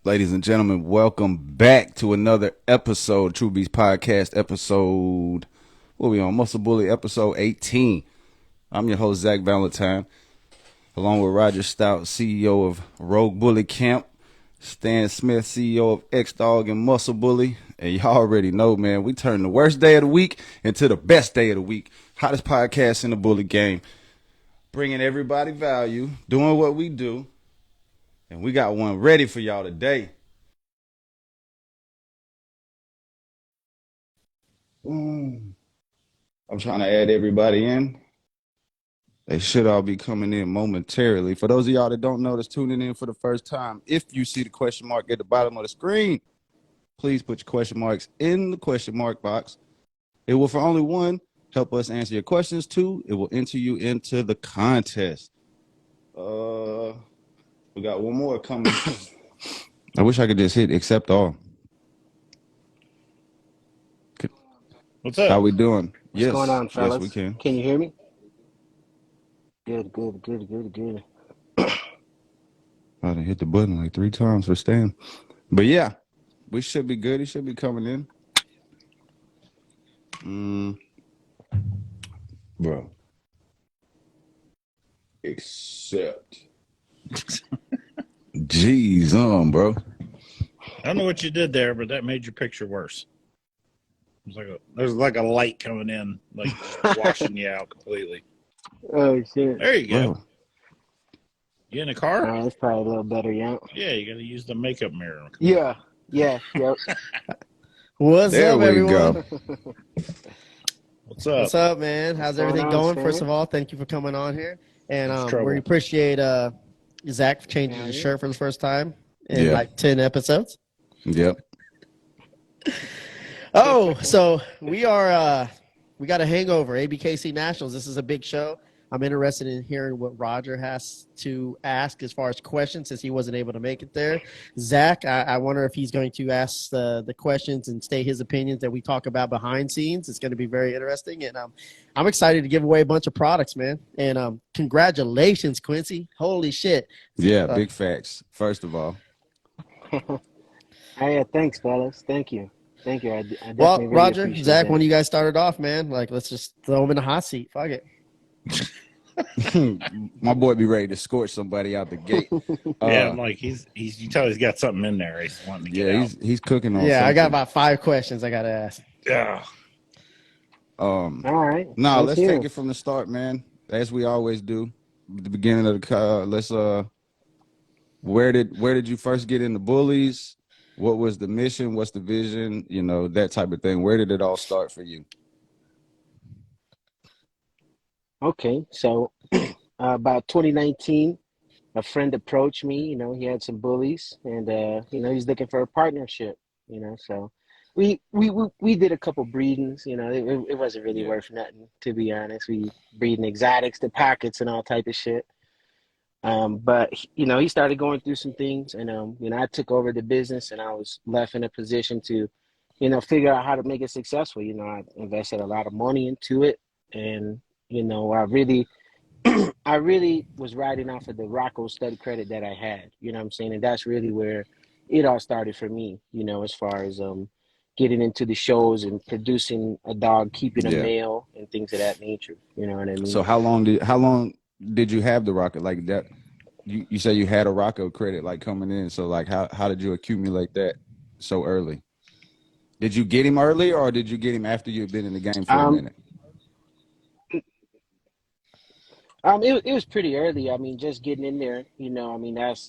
Ladies and gentlemen, welcome back to another episode, True Beast Podcast episode. What are we on? Muscle Bully episode 18. I'm your host, Zach Valentine, along with Roger Stout, CEO of Rogue Bully Camp, Stan Smith, CEO of X-Dog and Muscle Bully. And y'all already know, man, we turn the worst day of the week into the best day of the week. Hottest podcast in the bully game. Bringing everybody value, doing what we do. And we got one ready for y'all today. I'm trying to add everybody in. They should all be coming in momentarily. For those of y'all that don't know that's tuning in for the first time, if you see the question mark at the bottom of the screen, please put your question marks in the question mark box. It will, for only one, help us answer your questions. Two, it will enter you into the contest. We got one more coming. I wish I could just hit accept all. What's up? How we doing? What's going on, fellas? Yes, we can. Can you hear me? Good. I done hit the button like 3 times for Stan. But yeah, we should be good. He should be coming in. Bro. Except. Jeez, bro. I don't know what you did there, but that made your picture worse. There's like a light coming in, like washing you out completely. Oh, shit. There you go. Bro. You in the car? That's probably a little better, yeah. Yeah, you got to use the makeup mirror. Yeah. Yep. What's There up, we everyone? go. What's up? What's up, man? How's everything going on, going? Stan? First of all, thank you for coming on here. And It's trouble. we appreciate Zach for changing his shirt for the first time in like 10 episodes. Yep. Oh, so we got a hangover, ABKC Nationals. This is a big show. I'm interested in hearing what Roger has to ask as far as questions since he wasn't able to make it there. Zach, I wonder if he's going to ask the questions and state his opinions that we talk about behind scenes. It's going to be very interesting. And I'm excited to give away a bunch of products, man. And congratulations, Quincy. Holy shit. Yeah, big facts, first of all. Yeah, thanks, fellas. Thank you. I definitely Well, really Roger, appreciate Zach, that. when you guys started off, man, like, let's just throw him in the hot seat. Fuck it. My boy be ready to scorch somebody out the gate. Yeah, I'm like he's you tell he's got something in there. He's wanting to get out. he's cooking on Yeah, something. I got about 5 questions I got to ask. Yeah. All right. Let's hear take it from the start, man. As we always do. The beginning of the where did you first get into bullies? What was the mission? What's the vision? You know, that type of thing. Where did it all start for you? Okay, so about 2019, a friend approached me. You know, he had some bullies, and he's looking for a partnership. You know, so we did a couple breedings. You know, it wasn't really worth nothing, to be honest. We breeding exotics, the pockets, and all type of shit. But he started going through some things, and I took over the business, and I was left in a position to, figure out how to make it successful. You know, I invested a lot of money into it, and I really was riding off of the Rocco stud credit that I had, you know what I'm saying? And that's really where it all started for me, as far as getting into the shows and producing a dog, keeping a male and things of that nature. You know what I mean? So how long did you have the Rocco like that? You say you had a Rocco credit like coming in. So like how did you accumulate that so early? Did you get him early or did you get him after you'd been in the game for a minute? It was pretty early. I mean, just getting in there,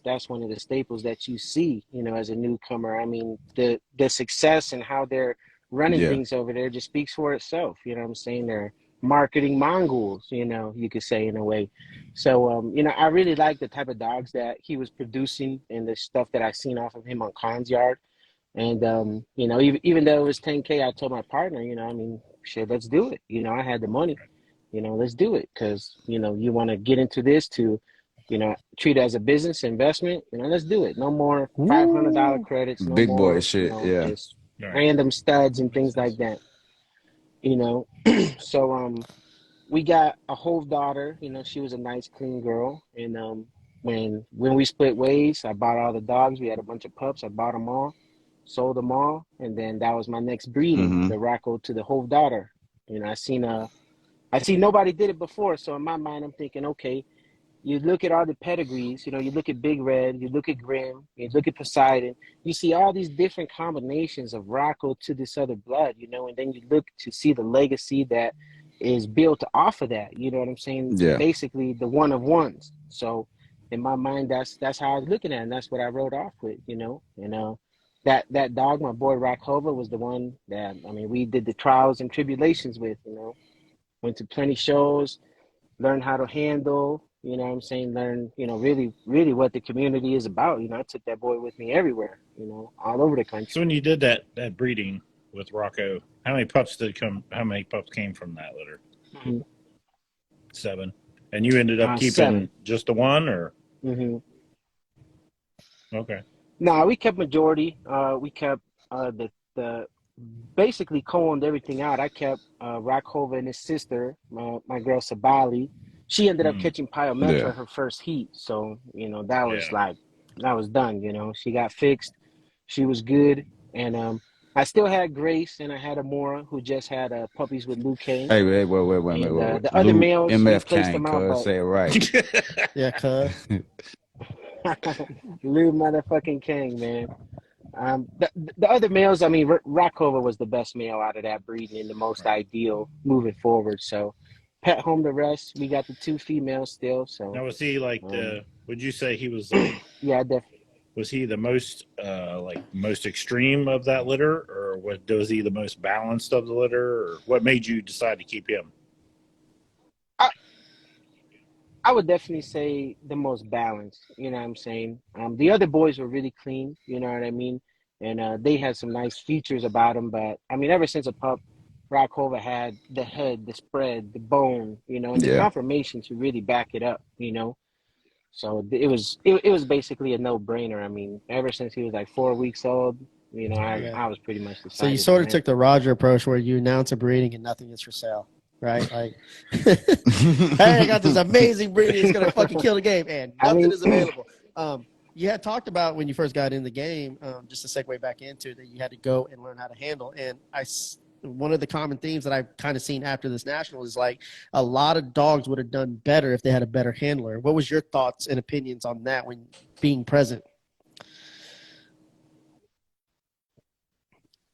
that's one of the staples that you see, as a newcomer. I mean, the success and how they're running things over there just speaks for itself. You know what I'm saying? They're marketing Mongols, you could say in a way. So, I really like the type of dogs that he was producing and the stuff that I seen off of him on Khan's yard. And, even though it was 10K, I told my partner, shit, let's do it. I had the money. Let's do it because, you want to get into this to, treat it as a business investment. Let's do it. No more $500 credits. No Big more, boy shit, just random studs and things like that. So we got a whole daughter. She was a nice, clean girl, and when we split ways, I bought all the dogs. We had a bunch of pups. I bought them all, sold them all, and then that was my next breeding, Mm-hmm. the Rocco to the Hove daughter. I see nobody did it before, so in my mind, I'm thinking, okay, you look at all the pedigrees, you look at Big Red, you look at Grim, you look at Poseidon, you see all these different combinations of Rocco to this other blood, and then you look to see the legacy that is built off of that. You know what I'm saying? Yeah. Basically, the one of ones. So, in my mind, that's how I was looking at it, and that's what I wrote off with. That dog, my boy Rockhova, was the one that we did the trials and tribulations with. Went to plenty shows, learn how to handle, learn, really, really what the community is about. I took that boy with me everywhere, all over the country. So when you did that breeding with Rocco, how many pups came from that litter? Mm-hmm. 7. And you ended up keeping 7. just the one, or? Mm-hmm. Okay. No, we kept majority. We kept the basically co-owned everything out. I kept Rockhova and his sister, my girl Sabali. She ended up catching Pyometra her first heat. So, that was that was done, She got fixed. She was good. And I still had Grace, and I had Amora, who just had puppies with Luke Kane. Hey, wait. The other males, we MF placed Kane, them out. cuz, say it right. Yeah, cuz. Lou motherfucking King, man. The other males, Rockover was the best male out of that breeding and the most ideal moving forward. So, pet home the rest. We got the 2 females still. So now, was he like would you say he was like? Yeah, definitely. Was he the most most extreme of that litter, or was he the most balanced of the litter, or what made you decide to keep him? I would definitely say the most balanced. You know what I'm saying? The other boys were really clean. You know what I mean? And they had some nice features about them. But ever since a pup, Rockhova had the head, the spread, the bone, and the conformation to really back it up. So it was basically a no-brainer. Ever since he was like 4 weeks old, I was pretty much decided. So you sort of took the Roger approach where you announce a breeding and nothing is for sale, right? Like, hey, I got this amazing breeding. It's gonna fucking kill the game, and nothing is available. You had talked about when you first got in the game, just to segue back into that, you had to go and learn how to handle. And one of the common themes that I've kind of seen after this national is like a lot of dogs would have done better if they had a better handler. What was your thoughts and opinions on that when being present?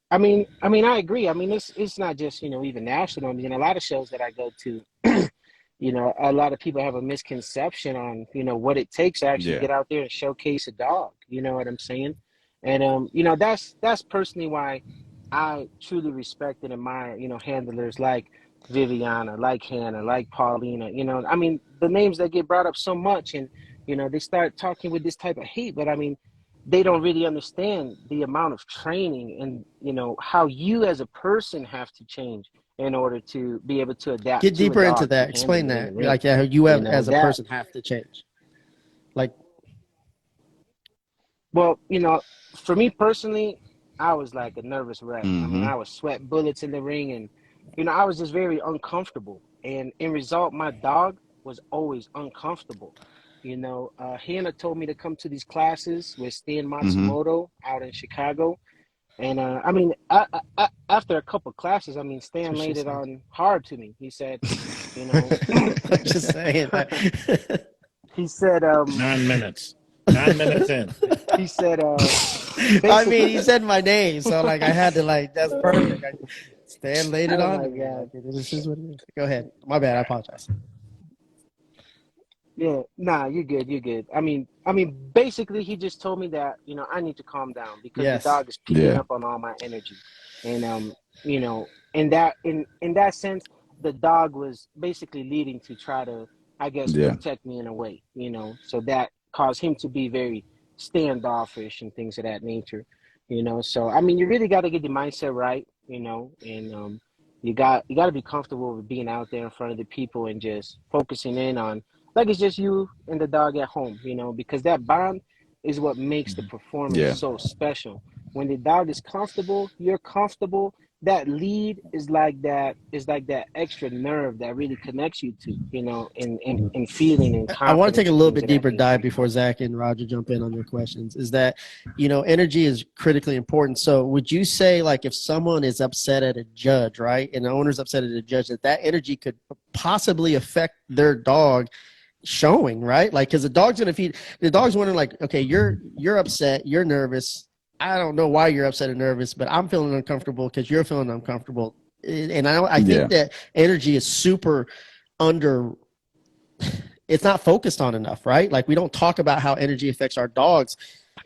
I agree. It's not just, even national. A lot of shows that I go to, a lot of people have a misconception on, what it takes to actually get out there and showcase a dog. You know what I'm saying? And, that's personally why I truly respect and admire, handlers like Viviana, like Hannah, like Paulina, the names that get brought up so much, and, they start talking with this type of hate, but they don't really understand the amount of training and, how you as a person have to change in order to be able to adapt. Get deeper into that. Explain that. Like how you have as a person have to change. Like, well, for me personally, I was like a nervous wreck. I was sweating bullets in the ring, and I was just very uncomfortable. And in result, my dog was always uncomfortable. Hannah told me to come to these classes with Stan Matsumoto out in Chicago. And after a couple of classes, Stan laid it on hard to me. He said, I'm just saying. He said, 9 minutes. 9 minutes in. He said, he said my name, so like I had to that's perfect. Stan laid it on me. Like, this is what it is. Go ahead. My bad. I apologize. Yeah, nah, you're good. Basically, he just told me that, I need to calm down because the dog is picking up on all my energy. And, in that sense, the dog was basically leading to try to, I guess, protect me in a way, so that caused him to be very standoffish and things of that nature, So, you really got to get the mindset right, and you got to be comfortable with being out there in front of the people and just focusing in on, like it's just you and the dog at home, because that bond is what makes the performance so special. When the dog is comfortable, you're comfortable, that lead is like that extra nerve that really connects you to, in feeling and I want to take confidence a and little things bit of that deeper dive nature. before Zach and Roger jump in on your questions. Is that, energy is critically important. So would you say, like, if someone is upset at a judge, right, and the owner's upset at a judge, that energy could possibly affect their dog showing, right? Like, because the dog's going to feed, the dog's wondering, like, okay, you're upset, you're nervous. I don't know why you're upset and nervous, but I'm feeling uncomfortable because you're feeling uncomfortable. And I think that energy is super under, it's not focused on enough, right? Like, we don't talk about how energy affects our dogs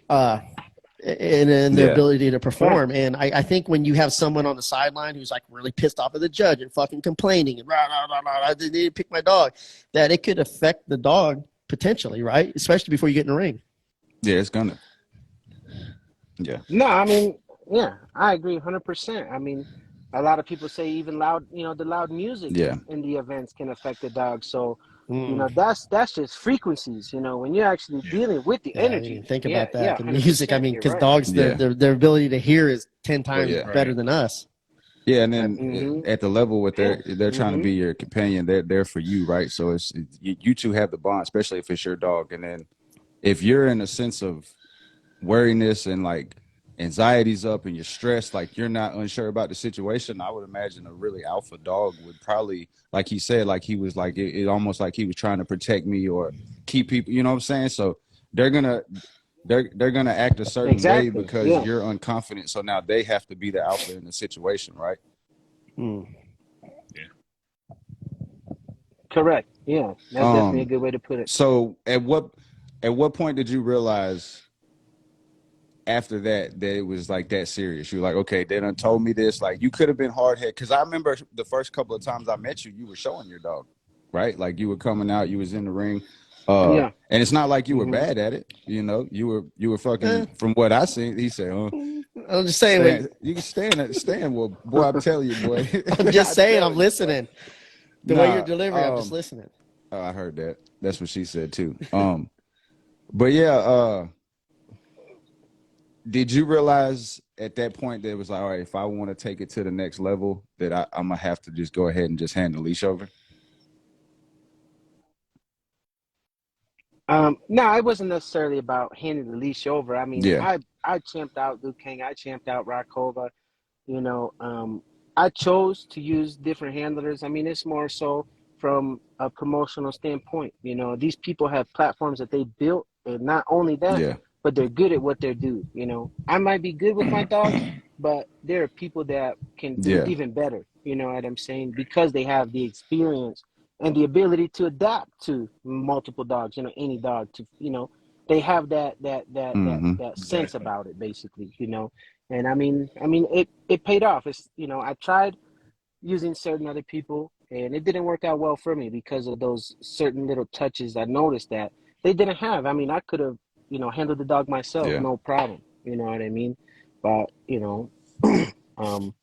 and their ability to perform. And I think when you have someone on the sideline who's like really pissed off at the judge and fucking complaining and rah, rah, rah, rah, they didn't pick my dog, that it could affect the dog potentially, right? Especially before you get in the ring. Yeah, it's gonna. Yeah. No, I mean, yeah, I agree 100%. I mean, a lot of people say even loud, the loud music in the events can affect the dog. So, that's just frequencies. When you're actually dealing with the Yeah, I didn't energy. even think Yeah, about that. yeah, The music, 100%. because You're right. dogs, their ability to hear is 10 times better Right. than us. Yeah, and then at the level what they're trying to be your companion, they're there for you, right? So it's you two have the bond, especially if it's your dog. And then if you're in a sense of worriness and like anxiety's up and you're stressed, like you're not unsure about the situation, I would imagine a really alpha dog would probably, like he said, like he was like it almost like he was trying to protect me or keep people, you know what I'm saying? So they're gonna they're gonna act a certain way Exactly. because Yeah. you're unconfident. So now they have to be the alpha in the situation, right? Correct. Yeah, that's definitely a good way to put it. So at what point did you realize after that it was like that serious? You're like, okay, they done told me this. Like, you could have been hard headed, because I remember the first couple of times I met you, you were showing your dog, right? Like, you were coming out, you was in the ring, Yeah. and it's not like you were bad at it, you were fucking. From what I seen, he said, I'm just saying, you can stand. Well, boy, I'm telling you, boy. I'm just saying, I'm listening. The way you're delivering, I'm just listening. Oh, I heard that. That's what she said too. But yeah, did you realize at that point that it was like, all right, if I want to take it to the next level, that I'm gonna have to just go ahead and just hand the leash over? No, it wasn't necessarily about handing the leash over. I mean, Yeah. I champed out Luke King, I champed out Rakova. I chose to use different handlers. I mean, it's more so from a promotional standpoint. These people have platforms that they built, and not only that, Yeah. but they're good at what they do. I might be good with my dogs, but there are people that can do Yeah. even better. You know what I'm saying? Because they have the experience and the ability to adapt to multiple dogs. Any dog they have that sense about it, basically. And I mean, it paid off. I tried using certain other people, and it didn't work out well for me because of those certain little touches I noticed that they didn't have. I mean, I could have, handled the dog myself, Yeah. no problem. You know what I mean? But, um,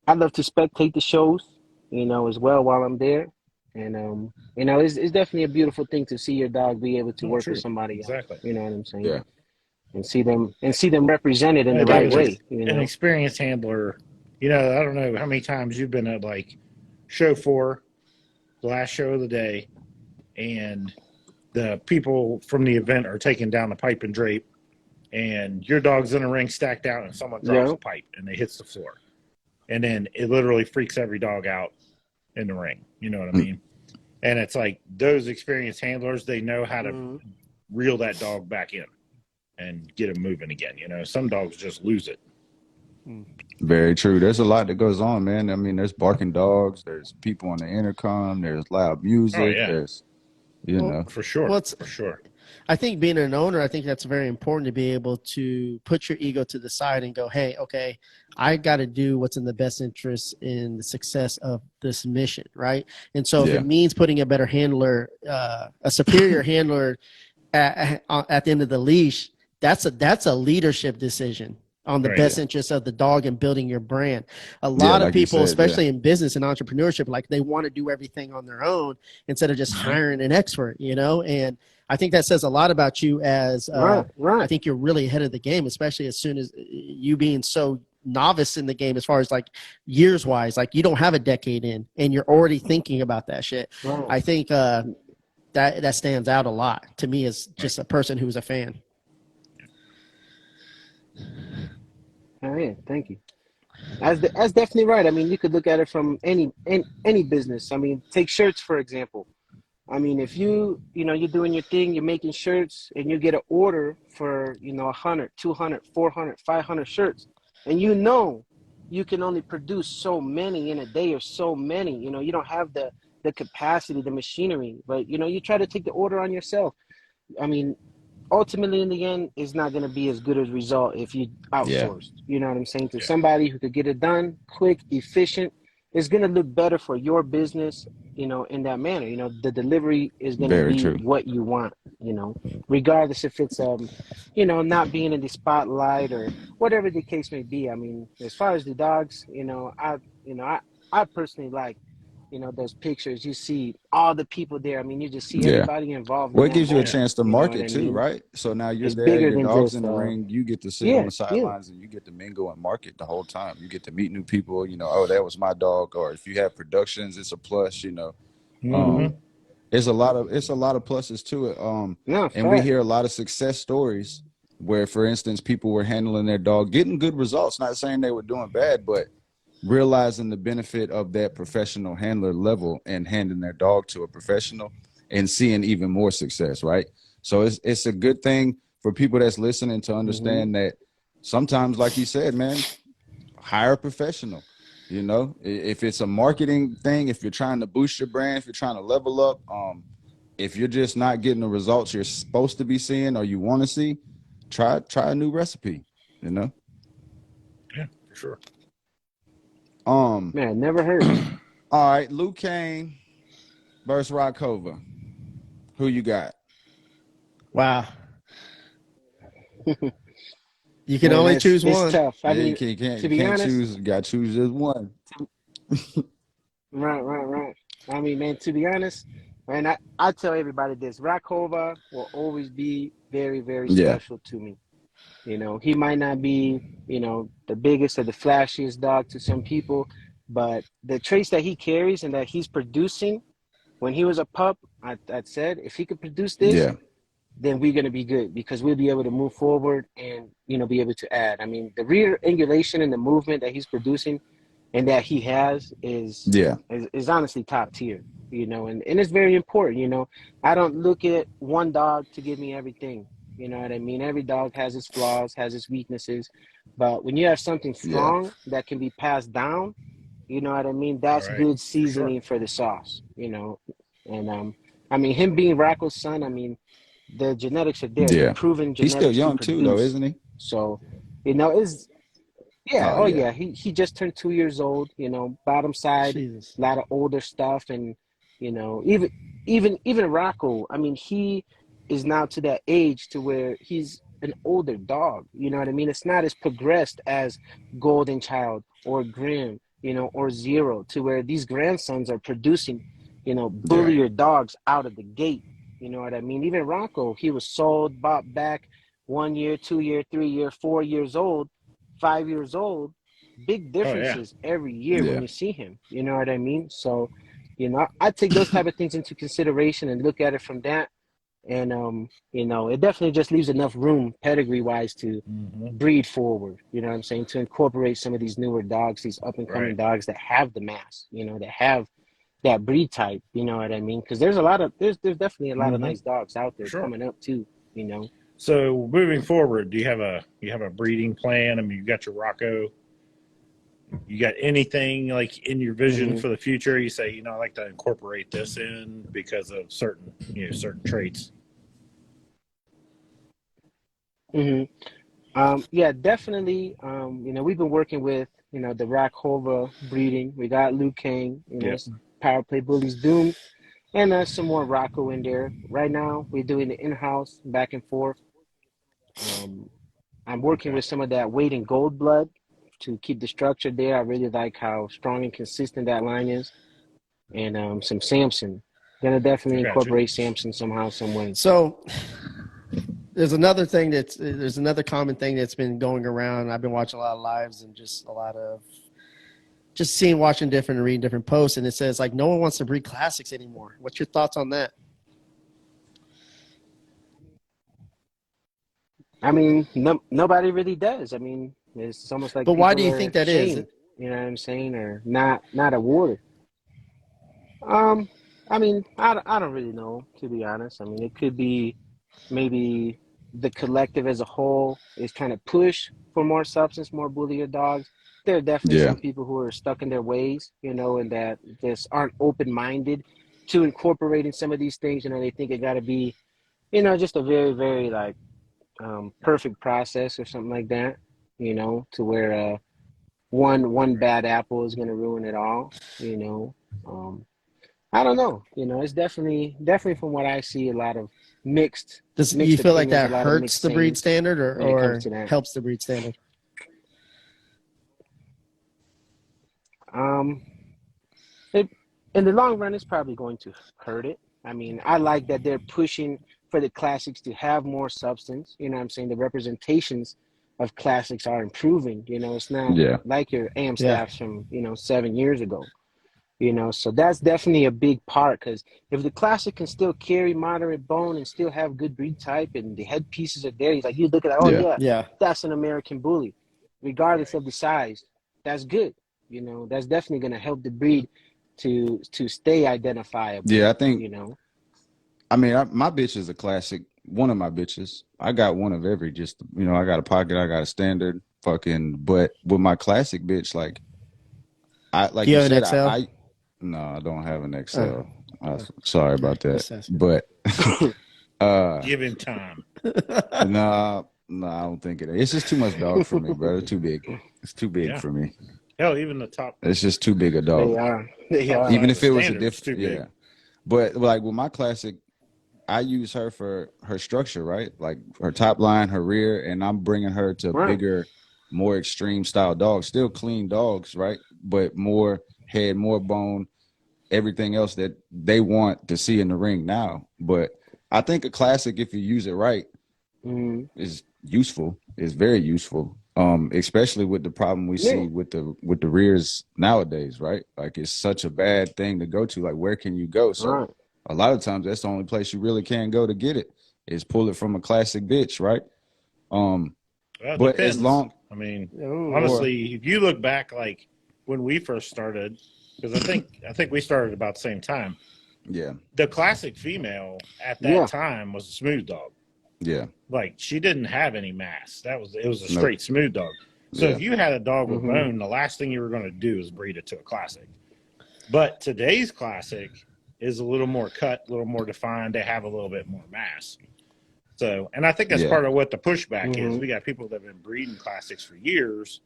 I love to spectate the shows, as well while I'm there. And, it's definitely a beautiful thing to see your dog be able to work with somebody else. Exactly. You know what I'm saying? Yeah. And see them represented in the Hey, right David, way. an experienced handler. I don't know how many times you've been at like show 4, the last show of the day, and the people from the event are taking down the pipe and drape, and your dog's in a ring stacked out, and someone drops a pipe and it hits the floor, and then it literally freaks every dog out in the ring. You know what I mean? And it's like those experienced handlers, they know how to reel that dog back in and get him moving again. Some dogs just lose it. Very true. There's a lot that goes on, man. I mean, there's barking dogs, there's people on the intercom, there's loud music, there's for sure. For sure. I think being an owner, I think that's very important, to be able to put your ego to the side and go, hey, okay, I got to do what's in the best interest in the success of this mission, right? And so if it means putting a better handler, a superior handler at the end of the leash, that's a leadership decision on the best interest of the dog and building your brand. A lot of people, especially in business and entrepreneurship, like they want to do everything on their own instead of just hiring an expert, and I think that says a lot about you as right. I think you're really ahead of the game, especially as soon as you being so novice in the game as far as like years wise. Like you don't have a decade in, and you're already thinking about that shit. Right. I think that stands out a lot to me as just a person who's a fan. Oh yeah, thank you. That's definitely right. I mean, you could look at it from any business. I mean, take shirts for example. I mean, if you're doing your thing, you're making shirts, and you get an order for 100, 200, 400, 500 shirts, and you can only produce so many in a day or so many. You don't have the capacity, the machinery, but you try to take the order on yourself. I mean, ultimately in the end it's not going to be as good a result if you Yeah. outsourced, you know what I'm saying, to somebody who could get it done quick, efficient. It's going to look better for your business, in that manner. The delivery is going to Very be true. what you want, regardless if it's not being in the spotlight or whatever the case may be. I mean, as far as the dogs, I personally like, those pictures. You see all the people there. I mean, you just see Yeah. everybody involved Well, in it that gives you a moment. chance to You know what market I too, mean? right? So now you're It's there, bigger your than dog's just in the ring, you get to sit on yeah, the yeah. sidelines and you get to mingle and market the whole time. You get to meet new people, oh, that was my dog. Or if you have productions, it's a plus, Mm-hmm. Um, it's a lot of pluses to it. No, And we fact. hear a lot of success stories where, for instance, people were handling their dog, getting good results, not saying they were doing bad, but realizing the benefit of that professional handler level and handing their dog to a professional and seeing even more success, right? So it's a good thing for people that's listening to Mm-hmm. understand that sometimes, like you said, man, hire a professional. If it's a marketing thing, if you're trying to boost your brand, if you're trying to level up, if you're just not getting the results you're supposed to be seeing or you want to see, try a new recipe, you know? Yeah, for sure. Um, Man, it never hurts. all right, Luke Kane versus Rockova. Who you got? Wow. You can Man, only it's choose it's one. tough. I Yeah, you mean, can't, you can't, to you be can't honest, choose. You got to choose just one. right. I mean, man, to be honest, man, I tell everybody this: Rakova will always be very, very Yeah, special to me. He might not be, the biggest or the flashiest dog to some people, but the traits that he carries and that he's producing when he was a pup, I said, if he could produce this, yeah, then we're going to be good because we'll be able to move forward and be able to add. I mean, the triangulation and the movement that he's producing and that he has yeah, is honestly top tier. And it's very important. I don't look at one dog to give me everything. You know what I mean? Every dog has its flaws, has its weaknesses, but when you have something yeah, strong that can be passed down, you know what I mean? All That's right, good for sure. seasoning for the sauce. And I mean, him being Racco's son, I mean, the genetics are there. They're yeah. proven He's still genetics to young too, though, produce. isn't he? So, is yeah, Oh oh yeah, yeah. He just turned 2 years old. Bottom side, Jesus. a lot of older stuff, and even Rocco. I mean, he is now to that age to where he's an older dog. You know what I mean? It's not as progressed as Golden Child or Grim, or Zero, to where these grandsons are producing, yeah, bullier dogs out of the gate. You know what I mean? Even Rocco, he was sold, bought back 1 year, 2 year, 3 year, 4 years old, 5 years old. Big Oh yeah. differences every year when yeah, you see him. You know what I mean? So, I take those type of things into consideration and look at it from that. And it definitely just leaves enough room pedigree wise to Mm-hmm. breed forward. You know what I'm saying? To incorporate some of these newer dogs, these up and coming Right. dogs that have the mass, that have that breed type. You know what I mean? Because there's definitely a lot of Mm-hmm. nice dogs out For there sure. coming up too. You know. So moving forward, do you have a breeding plan? I mean, you got your Rocco. You got anything like in your vision Mm-hmm. for the future? You say, I like to incorporate this in because of certain traits. Mm-hmm. Yeah, definitely. We've been working with, the Rakova breeding. We got Luke Kang, Yeah. Power Play Bullies Doom, and some more Rocco in there. Right now, we're doing the in-house back and forth. Um, I'm working Okay. with some of that weight and gold blood to keep the structure there. I really like how strong and consistent that line is. And some Samson. Gonna I definitely got you. incorporate Samson somehow, some way. So There's another common thing that's been going around. I've been watching a lot of lives and just watching different and reading different posts, and it says like no one wants to breed classics anymore. What's your thoughts on that? I mean, nobody really does. I mean, it's almost like But why do people you are think that is? ashamed, you know what I'm saying, or not awarded. I mean, I don't really know, to be honest. I mean, it could be maybe the collective as a whole is kind of push for more substance, more bullier dogs. There are definitely Yeah. some people who are stuck in their ways, you know, and that just aren't open-minded to incorporating some of these things. You know, they think it got to be, you know, just a very, very like perfect process or something like that, you know, to where one bad apple is going to ruin it all, you know. I don't know. You know, it's definitely from what I see, a lot of mixed You feel like opinions, that a lot of hurts mixed the breed sayings standard when it comes or to that. helps the breed standard? Um, it, in the long run, it's probably going to hurt it. I mean, I like that they're pushing for the classics to have more substance. You know what I'm saying? The representations of classics are improving. You know, it's not Yeah. like your Yeah. Amstaffs from, you know, 7 years ago. You know, so that's definitely a big part, because if the classic can still carry moderate bone and still have good breed type and the head pieces are there, like you look at, oh Yeah. yeah, Yeah. that's an American bully, regardless of the size. That's good. You know, that's definitely going to help the breed to stay identifiable. Yeah, I think. You know, I mean, my bitch is a classic. One of my bitches. I got one of every. Just I got a pocket. I got a standard. Fucking. But with my classic bitch, like Do you you have an said, XL? no, I don't have an XL. Oh, Sorry about that. just asking. But Give him time. no, I don't think it is. It's just too much dog for me, bro. It's too big. It's too big Yeah. for me. Hell, even the top It's just too big a dog. they are. Even if size it was a standard's too different, big. yeah. But like with my classic, I use her for her structure, right? Like her top line, her rear, and I'm bringing her to Right. bigger, more extreme style dogs. Still clean dogs, right? But more head, more bone, everything else that they want to see in the ring now. But I think a classic, if you use it right, is useful. Is very useful. Especially with the problem we see with the rears nowadays, right? Like it's such a bad thing to go to. Like where can you go? So Right. a lot of times that's the only place you really can go to get it is pull it from a classic bitch, right? Well, it But depends. as long, I mean, Ooh. honestly, if you look back, like when we first started, because I think we started about the same time. yeah, The classic female at that Yeah. time was a smooth dog. yeah, Like she didn't have any mass. It was a Nope. straight smooth dog. So Yeah. if you had a dog with bone, the last thing you were going to do is breed it to a classic. But today's classic is a little more cut, a little more defined. They have a little bit more mass. So, and I think that's Yeah. part of what the pushback is. We got people that have been breeding classics for years,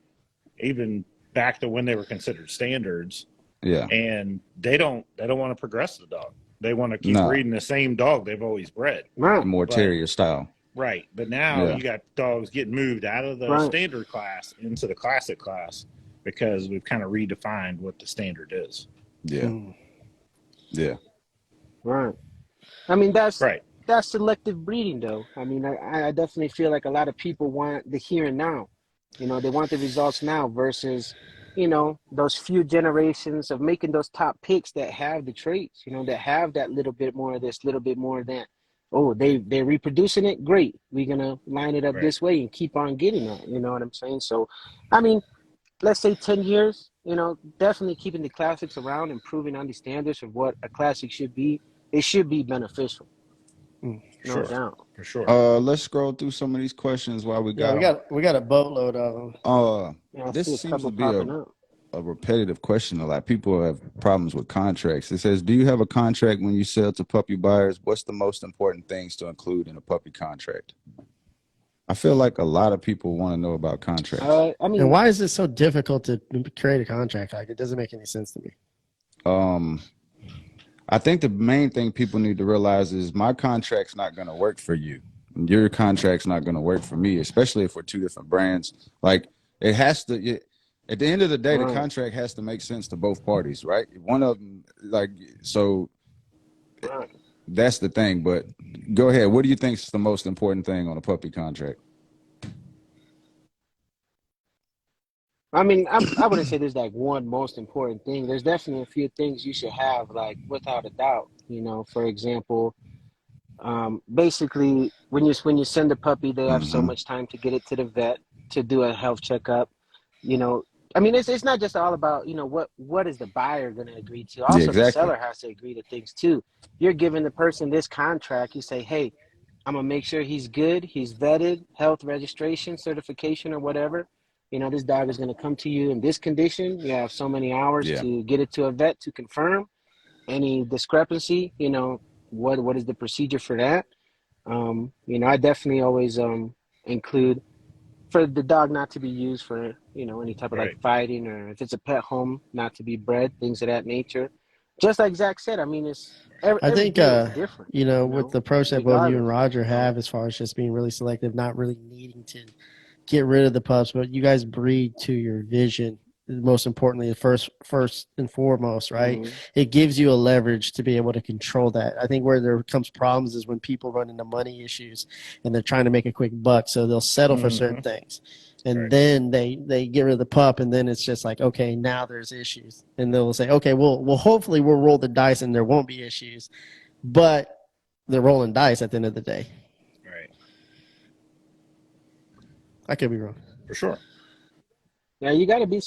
even back to when they were considered standards, yeah, and they don't want to progress the dog. They want to keep Nah. breeding the same dog they've always bred. Right. more But- terrier style. Right. But now Yeah. you got dogs getting moved out of the Right. standard class into the classic class because we've kind of redefined what the standard is. Yeah, yeah, Right. I mean, that's Right. selective breeding, though. I mean, I definitely feel like a lot of people want the here and now. You know, they want the results now versus, you know, those few generations of making those top picks that have the traits, you know, that have that little bit more of this, little bit more of that. Oh, they're reproducing it. Great. We're going to line it up Right. this way and keep on getting that. You know what I'm saying? So, I mean, let's say 10 years, you know, definitely keeping the classics around, improving on the standards of what a classic should be. It should be beneficial. No Sure. doubt. For sure. Let's scroll through some of these questions while we Yeah, got we got a boatload of them. Yeah, I this see a seems couple to be popping up. a repetitive question. A lot of people have problems with contracts. It says, do you have a contract when you sell to puppy buyers? What's the most important things to include in a puppy contract? I feel like a lot of people want to know about contracts. I mean, And why is it so difficult to create a contract? Like it doesn't make any sense to me. I think the main thing people need to realize is my contract's not going to work for you. Your contract's not going to work for me, especially if we're two different brands. Like it has to. At the end of the day, Right. the contract has to make sense to both parties, right? One of them, like, so right. that's the thing. But go ahead. What do you think is the most important thing on a puppy contract? I mean, I wouldn't say there's like one most important thing. There's definitely a few things you should have, like without a doubt. For example, basically when you send a puppy, they have so Mm-hmm. much time to get it to the vet to do a health checkup. You know, I mean, it's not just all about what is the buyer going to agree to. Yeah, Also, the exactly. seller has to agree to things too. You're giving the person this contract. You say, hey, I'm gonna make sure he's good, he's vetted, health registration, certification, or whatever. This dog is gonna come to you in this condition. You have so many hours Yeah. to get it to a vet to confirm any discrepancy. What is the procedure for that? I definitely always include for the dog not to be used for any type of like Right. fighting, or if it's a pet home, not to be bred, things of that nature. Just like Zach said, I mean, it's I every think, deal is different, with the approach that both you and regardless. Roger have, as far as just being really selective, not really needing to get rid of the pups, but you guys breed to your vision. Most importantly, first and foremost, right? Hmm. It gives you a leverage to be able to control that. I think where there comes problems is when people run into money issues and they're trying to make a quick buck, so they'll settle for certain things, and Right. then they get rid of the pup, and then it's just like, okay, now there's issues, and they'll say, okay, well, hopefully we'll roll the dice and there won't be issues, but they're rolling dice at the end of the day. Right. I could be wrong. For sure. Yeah, you got to be.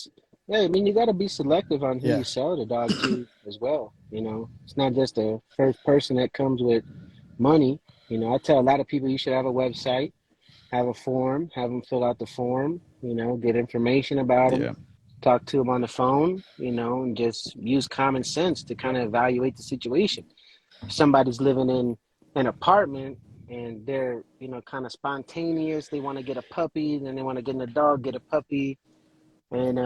Yeah, I mean, you got to be selective on who Yeah. you sell the dog to as well. It's not just the first person that comes with money. I tell a lot of people you should have a website, have a form, have them fill out the form. Get information about them, Yeah. talk to them on the phone. And just use common sense to kind of evaluate the situation. If somebody's living in an apartment and they're kind of spontaneous, they want to get a puppy, then they want to get in a dog, get a puppy, and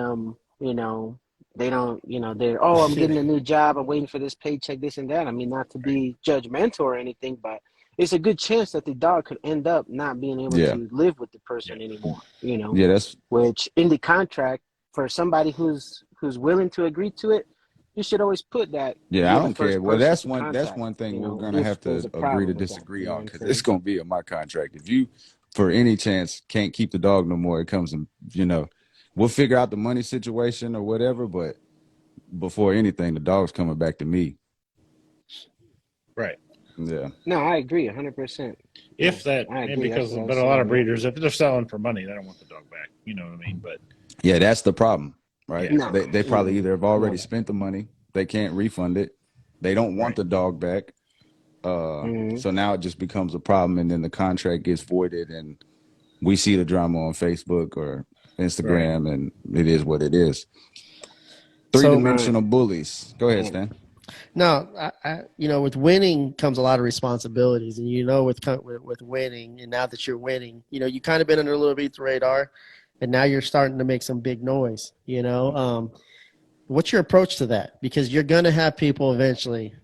they don't, they're, oh, I'm getting a new job, I'm waiting for this paycheck, this and that. I mean, not to be judgmental or anything, but it's a good chance that the dog could end up not being able Yeah. to live with the Yeah. person anymore. Yeah. That's Which in the contract, for somebody who's willing to agree to it, you should always put that yeah. I you're the don't care. first Well, person that's to one. That's contact. one thing we're gonna If have there's to a agree to problem with that. disagree You know on what I'm because it's saying? gonna be in my contract. If you, for any chance, can't keep the dog no more, it comes in. We'll figure out the money situation or whatever. But before anything, the dog's coming back to me. Right. Yeah. No, I agree 100%. Yeah, If that, I and agree. That's because, what I but was a lot of saying. Yeah. breeders, if they're selling for money, they don't want the dog back. You know what I mean? But Yeah. That's the problem, right? yeah. No, They probably either have already never. spent the money, they can't refund it, they don't want Right. the dog back. Hmm. So now it just becomes a problem, and then the contract gets voided, and we see the drama on Facebook or Right. Instagram, and it is what it is. Three So Right. dimensional bullies. Go ahead, And Stan. no, with winning comes a lot of responsibilities, and with winning, and now that you're winning, you kind of been under a little bit the radar, and now you're starting to make some big noise. What's your approach to that? Because you're gonna have people eventually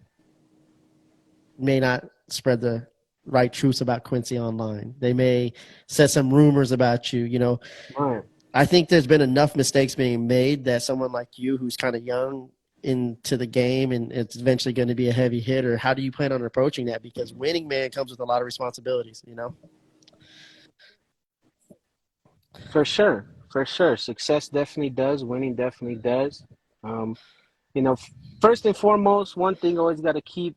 may not spread the right truths about Quincy online. They may set some rumors about you. right. I think there's been enough mistakes being made that someone like you, who's kind of young into the game and it's eventually going to be a heavy hitter, how do you plan on approaching that? Because winning, man, comes with a lot of responsibilities. For sure. For sure. Success definitely does. Winning definitely does. Um, you know, f- First and foremost, one thing always got to keep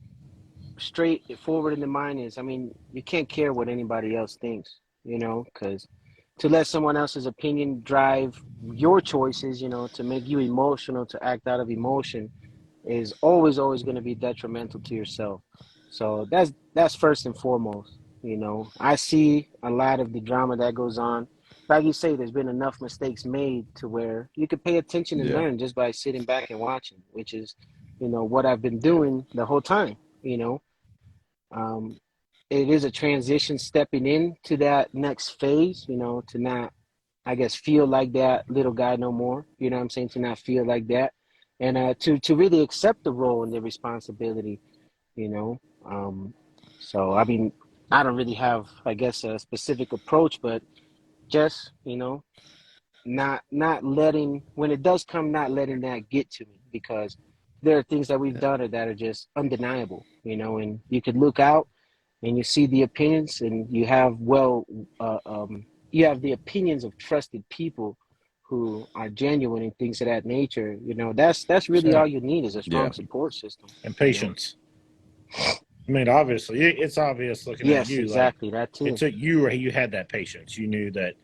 straight forward in the mind is, I mean, you can't care what anybody else thinks, because to let someone else's opinion drive your choices, to make you emotional, to act out of emotion, is always going to be detrimental to yourself. So that's first and foremost. I see a lot of the drama that goes on. Like you say, there's been enough mistakes made to where you could pay attention and Yeah. learn just by sitting back and watching, which is, what I've been doing the whole time. You know, um, it is a transition stepping into that next phase. To not, I guess, feel like that little guy no more. You know what I'm saying? To not feel like that, and to really accept the role and the responsibility. You know, um, so I mean, I don't really have, I guess, a specific approach, but just not letting when it does come, not letting that get to me because there are things that we've done that are just undeniable, and you could look out and you see the opinions, and you have you have the opinions of trusted people who are genuine and things of that nature. That's really all you need is a strong support system and patience. I mean, obviously, it's obvious looking at Yes, you. exactly, Like, that too. it took you. You had that patience. You knew that,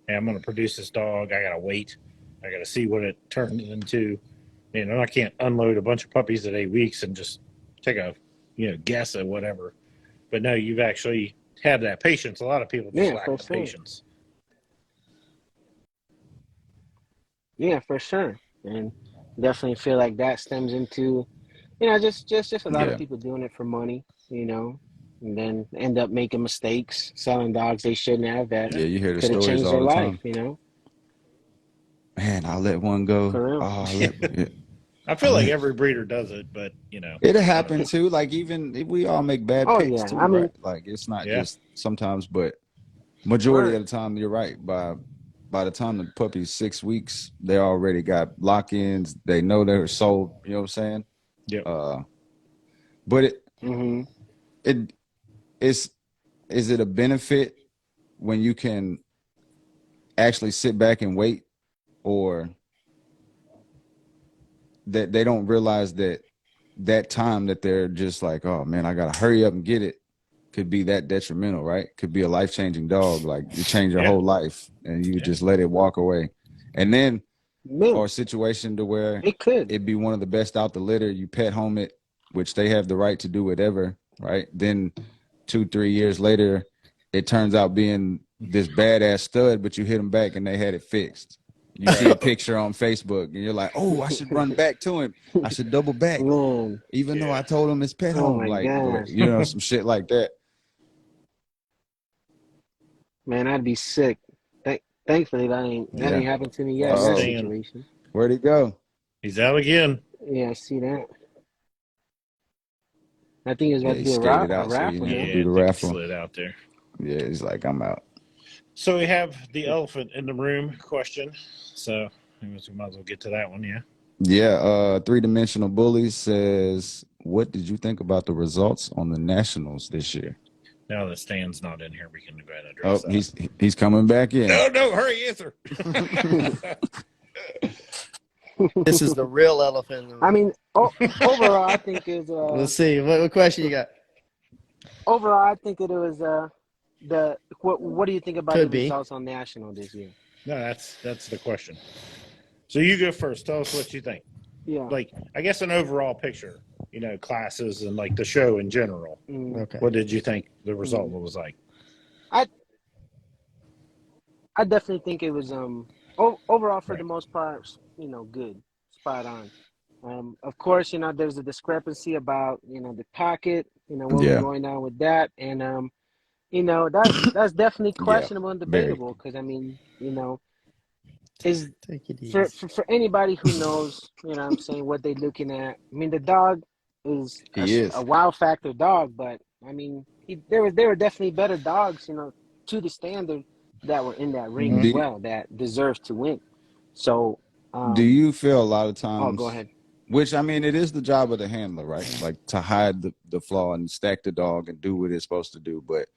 hey, I'm going to produce this dog. I got to wait. I got to see what it turns into. I can't unload a bunch of puppies at 8 weeks and just take a, guess at whatever. But no, you've actually had that patience. A lot of people just lack the patience. Yeah, for sure. And definitely feel like that stems into, just a lot of people doing it for money, and then end up making mistakes, selling dogs they shouldn't have that you hear the could have stories changed all their the life, time. Man, I let one go. For real. I feel like every breeder does it, but it'll happen too. Like even we all make bad picks too, I mean, right? Like it's not just sometimes, but majority of the time, you're right. By the time the puppy's 6 weeks, they already got lock-ins. They know they're sold. You know what I'm saying? Yeah. But is it a benefit when you can actually sit back and wait, or that they don't realize that time that they're just like, oh man, I gotta hurry up and get it, could be that detrimental, right? Could be a life-changing dog. Like you change your whole life and you just let it walk away. And then or a situation to where it'd be one of the best out the litter, you pet home it, which they have the right to do whatever, right? Then 2-3 years later, it turns out being this badass stud, but you hit them back and they had it fixed. You see a picture on Facebook and you're like, oh, I should run back to him. I should double back. Even though I told him it's pet home. Like, some shit like that. Man, I'd be sick. Thankfully, that ain't happened to me yet in that situation. Where'd he go? He's out again. Yeah, I see that. I think he was about to do a raffle. So do the raffle. Slid out there. Yeah, he's like, I'm out. So we have the elephant in the room question. So we might as well get to that one, yeah. Yeah, three-dimensional bullies says, what did you think about the results on the nationals this year? Now that Stan's not in here, we can go ahead and address that. He's coming back in. No, hurry, answer. This is the real elephant. I mean, overall, I think is. Let's see. What question you got? Overall, I think it was what do you think about the results on national this year? No, that's the question. So you go first. Tell us what you think. Yeah. Like, I guess an overall picture, classes and like the show in general. Okay. What did you think the result was like? I definitely think it was overall for the most part, good, spot on. Of course, there's a discrepancy about the pocket, what was going on with that, and that's definitely questionable and debatable because I mean, is for anybody who knows, what I'm saying, what they're looking at. I mean, the dog is a wow factor dog, but I mean, there were definitely better dogs, to the standard that were in that ring as well that deserved to win. So, do you feel a lot of times? Oh, go ahead. Which I mean, it is the job of the handler, right? Like to hide the flaw and stack the dog and do what it's supposed to do. But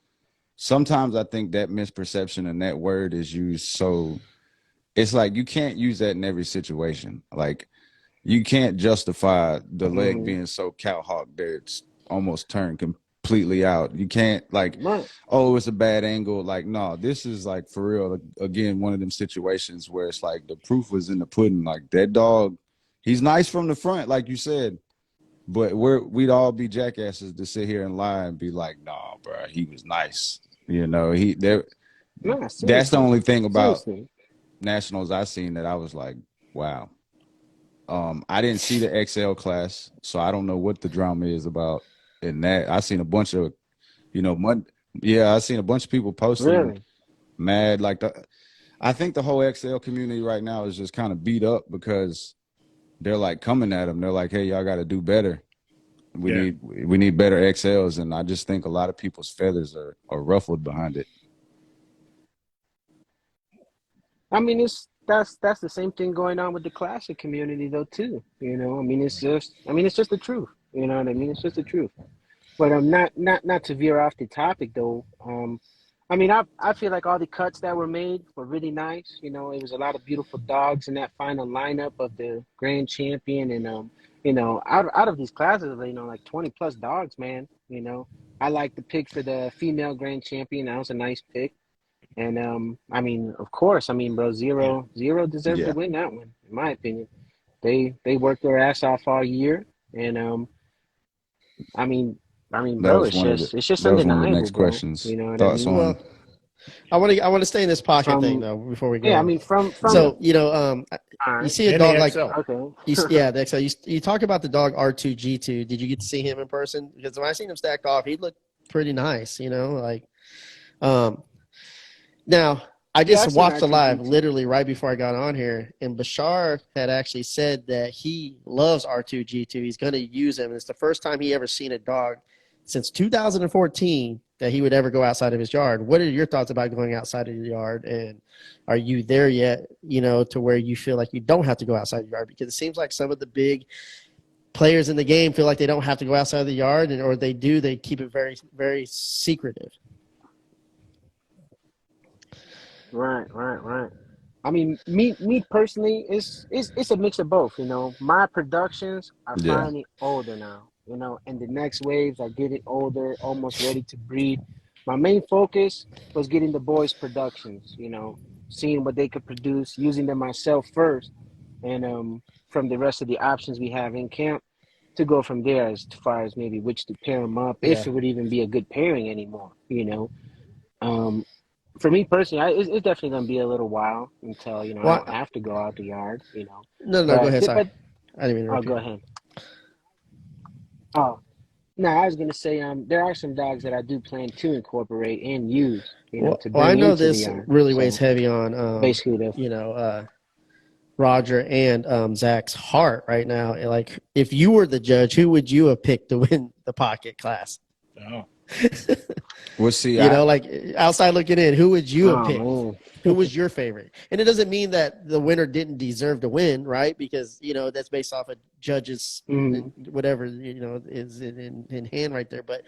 sometimes I think that misperception and that word is used so. It's like you can't use that in every situation. Like you can't justify the leg being so cowhawk that it's almost turned completely out. You can't oh, it's a bad angle. Like, no, this is like for real. Again, one of them situations where it's like the proof was in the pudding. Like that dog, he's nice from the front, like you said, but we'd all be jackasses to sit here and lie and be like, nah, bro, he was nice. That's the only thing about nationals I've seen that I was like, wow. I didn't see the XL class, so I don't know what the drama is about in that. I seen a bunch of, I seen a bunch of people posting mad. Like I think the whole XL community right now is just kind of beat up because they're like coming at them. They're like, hey, y'all got to do better. We need better XLs, and I just think a lot of people's feathers are ruffled behind it. I mean, that's the same thing going on with the classic community though too. You know, it's just the truth. You know what I mean? It's just the truth. But not to veer off the topic though. I feel like all the cuts that were made were really nice. You know, it was a lot of beautiful dogs in that final lineup of the grand champion, and out of these classes, like 20 plus dogs, man. You know, I like the pick for the female grand champion. That was a nice pick. And of course, bro, zero deserved to Yeah. win that one, in my opinion. They worked their ass off all year, and I mean, That bro, was one of the it's just that was one of the undeniable, next bro. questions. You know what I Thoughts mean? on? Well, I want to stay in this pocket thing From though before we go yeah, on. from So all you right, see a And the dog like XL. okay, the XL. You talk about the dog R2G2. Did you get to see him in person? Because when I seen him stacked off, he looked pretty nice. You know, like now. I yeah, I just seen watched the live R2G2. literally right before I got on here, and Bashar had actually said that he loves R2G2. He's going to use him. It's the first time he ever seen a dog since 2014 that he would ever go outside of his yard. What are your thoughts about going outside of your yard, and are you there yet, to where you feel like you don't have to go outside your yard? Because it seems like some of the big players in the game feel like they don't have to go outside the yard, or they do, they keep it very, very secretive. Right. Me personally, it's a mix of both. You know, my productions are Yeah. finally older now. You know, and the next waves are getting older, almost ready to breed. My main focus was getting the boys' productions. You know, seeing what they could produce, using them myself first, and from the rest of the options we have in camp to go from there as far as maybe which to pair them up, Yeah. if it would even be a good pairing anymore. You know. Um, for me personally, it's definitely gonna be a little while until I don't Well, have to go out the yard. no, go ahead. Sorry, But I didn't mean to I'll interrupt go you. ahead. Oh no, I was gonna say there are some dogs that I do plan to incorporate and use, to Well, I bring know into the this yard. really weighs So heavy on, basically, the Roger and Zach's heart right now. Like, if you were the judge, who would you have picked to win the pocket class? Oh, We'll see. Like outside looking in, who would you have oh picked? man, Who was your favorite? And it doesn't mean that the winner didn't deserve to win, right? Because that's based off of judges, whatever is in hand right there. But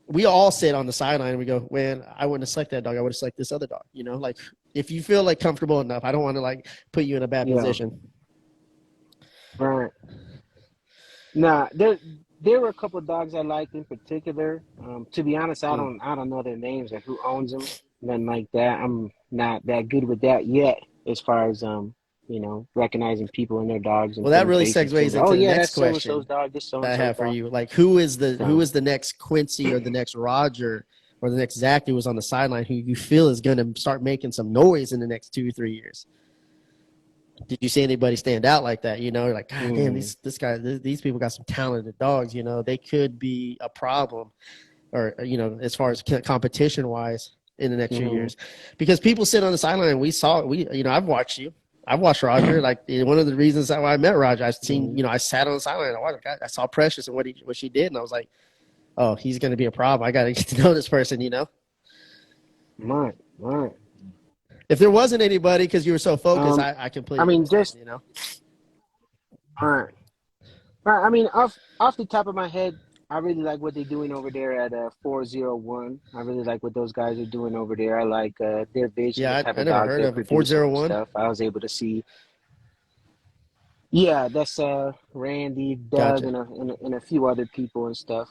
we all sit on the sideline and we go, "Man, I wouldn't have selected that dog. I would have selected this other dog." Like if you feel like comfortable enough, I don't want to like put you in a bad yeah, position. right. Nah, there were a couple of dogs I liked in particular. To be honest, I don't know their names or who owns them, nothing like that. I'm not that good with that yet, as far as recognizing people and their dogs and Well, that putting really faces to segues them. Oh into the yeah, next that's so and so's question dog. This so that and I so's have for dog. you. Like, who is So the next Quincy or the next Roger or the next Zach who was on the sideline who you feel is going to start making some noise in the next 2-3 years? Did you see anybody stand out like that? Like, God damn, these people got some talented dogs. They could be a problem, or as far as competition wise in the next few years, because people sit on the sideline. I've watched you. I've watched Roger. Like, one of the reasons that I met Roger, I've seen. I sat on the sideline. I saw Precious and what she did, and I was like, oh, he's going to be a problem. I got to get to know this person. right. If there wasn't anybody because you were so focused, I completely Just understand. right. Right. Off the top of my head, I really like what they're doing over there at 401. I really like what those guys are doing over there. I like their vision, the Yeah, type I of never dogs heard they're of it. producing and 401. stuff. I was able to see. Yeah, that's Randy, Doug, Gotcha. and a few other people and stuff.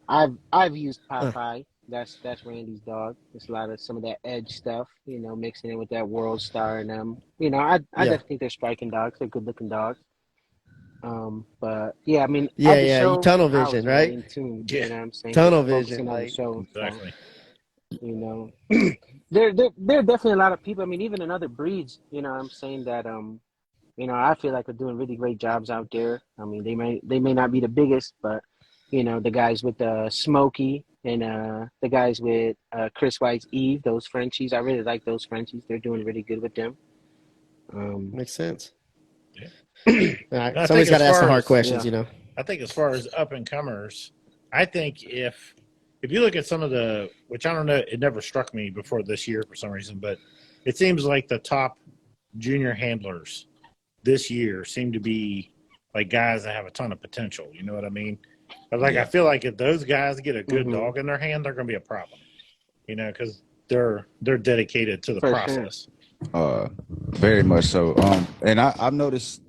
I've used Huh. Popeye. That's Randy's dog. It's a lot of some of that edge stuff, mixing in with that World Star and I Yeah. definitely think they're striking dogs. They're good looking dogs. But yeah, at the Yeah. You show, tunnel I was vision, really right? in tune. yeah, You know what I'm saying? Tunnel Just vision, focusing on the like show. So, exactly. there are definitely a lot of people. Even in other breeds, I'm saying that I feel like they're doing really great jobs out there. They may not be the biggest, but the guys with Smokey and the guys with Chris White's Eve, those Frenchies. I really like those Frenchies. They're doing really good with them. makes sense. Yeah. All right, I somebody's think got as to ask the far hard as questions, Yeah. I think as far as up and comers, I think if you look at some of the, which I don't know, it never struck me before this year for some reason, but it seems like the top junior handlers this year seem to be like guys that have a ton of potential. You know what I mean? But like, I feel like if those guys get a good dog in their hand, they're going to be a problem. You know, because they're dedicated to the process. Sure. Very much so. And I've noticed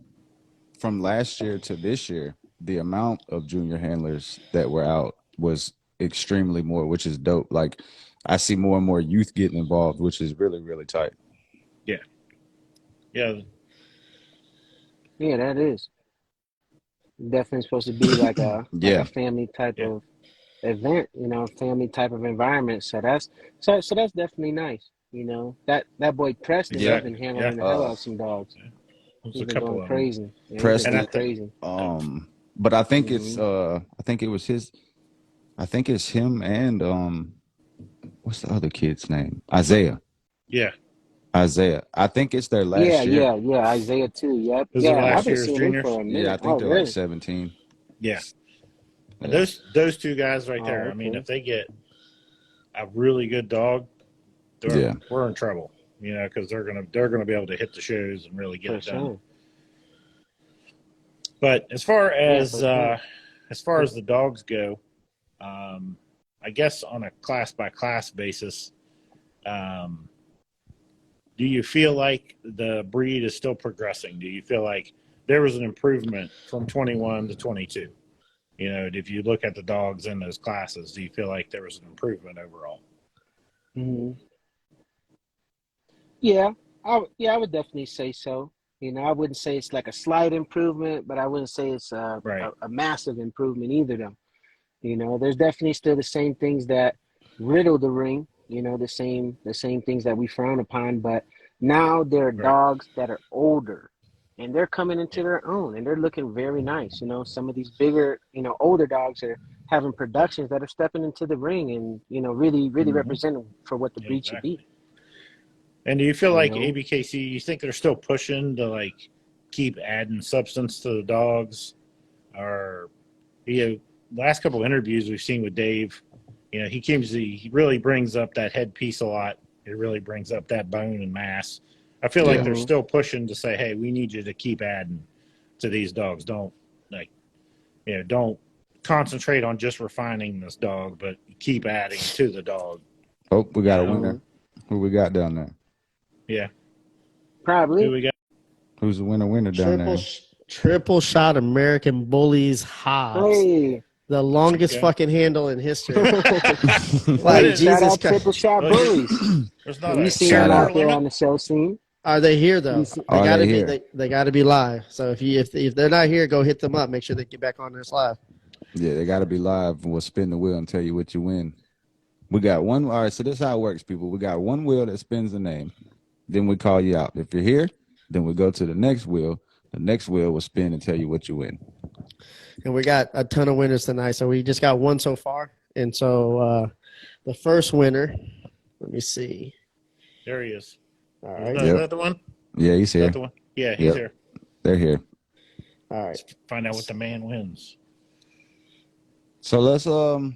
from last year to this year, the amount of junior handlers that were out was extremely more, which is dope. Like, I see more and more youth getting involved, which is really, really tight. Yeah. Yeah. Yeah, that is definitely supposed to be like a like a family type of event, you know, family type of environment. So that's definitely nice. You know, that boy Preston has been handling the hell out of some dogs. He's been going crazy. Yeah, Preston, he's been crazy. But I think it's I think it's him and what's the other kid's name? Isaiah. Yeah. Isaiah. I think it's their last year. Yeah. Isaiah too. Yep. Is yeah, last I've been year's seeing juniors? him for a minute. Yeah, I think they're really? like 17. Yeah. Those two guys right there. Okay. I mean, if they get a really good dog, we're in trouble. You know, because they're gonna be able to hit the shows and really get it done. Sure. But as far as the dogs go, I guess on a class by class basis, do you feel like the breed is still progressing? Do you feel like there was an improvement from 21 to 22? You know, if you look at the dogs in those classes, do you feel like there was an improvement overall? Mm-hmm. Yeah, I would definitely say so. You know, I wouldn't say it's like a slight improvement, but I wouldn't say it's a massive improvement either, though. You know, there's definitely still the same things that riddle the ring, you know, the same things that we frown upon, but now there are dogs that are older and they're coming into their own and they're looking very nice. You know, some of these bigger, you know, older dogs are having productions that are stepping into the ring and, you know, really representing for what the breed should be. And do you feel like ABKC, you think they're still pushing to like keep adding substance to the dogs? Or, you know, last couple of interviews we've seen with Dave, you know, he really brings up that headpiece a lot. It really brings up that bone and mass. I feel like they're still pushing to say, hey, we need you to keep adding to these dogs. Don't don't concentrate on just refining this dog, but keep adding to the dog. Oh, we got a winner. Who we got down there? Yeah. Probably. Who we got? Who's the winner down there? Triple shot American Bullies Hobbs. Hey. The longest fucking handle in history. Like, shout out Triple Shot Bullies. There's not you see them out there on the show scene. Are they here though? They gotta be live. So if they're not here, go hit them up. Make sure they get back on this live. Yeah, they gotta be live and we'll spin the wheel and tell you what you win. We got one. All right, so this is how it works, people. We got one wheel that spins the name. Then we call you out. If you're here, then we go to the next wheel. The next wheel will spin and tell you what you win. And we got a ton of winners tonight. So we just got one so far. And so the first winner, let me see. There he is. All right. Is that the one? Yeah, he's here. Is that the one? Yeah, he's here. They're here. All right. Let's find out what the man wins. So let's So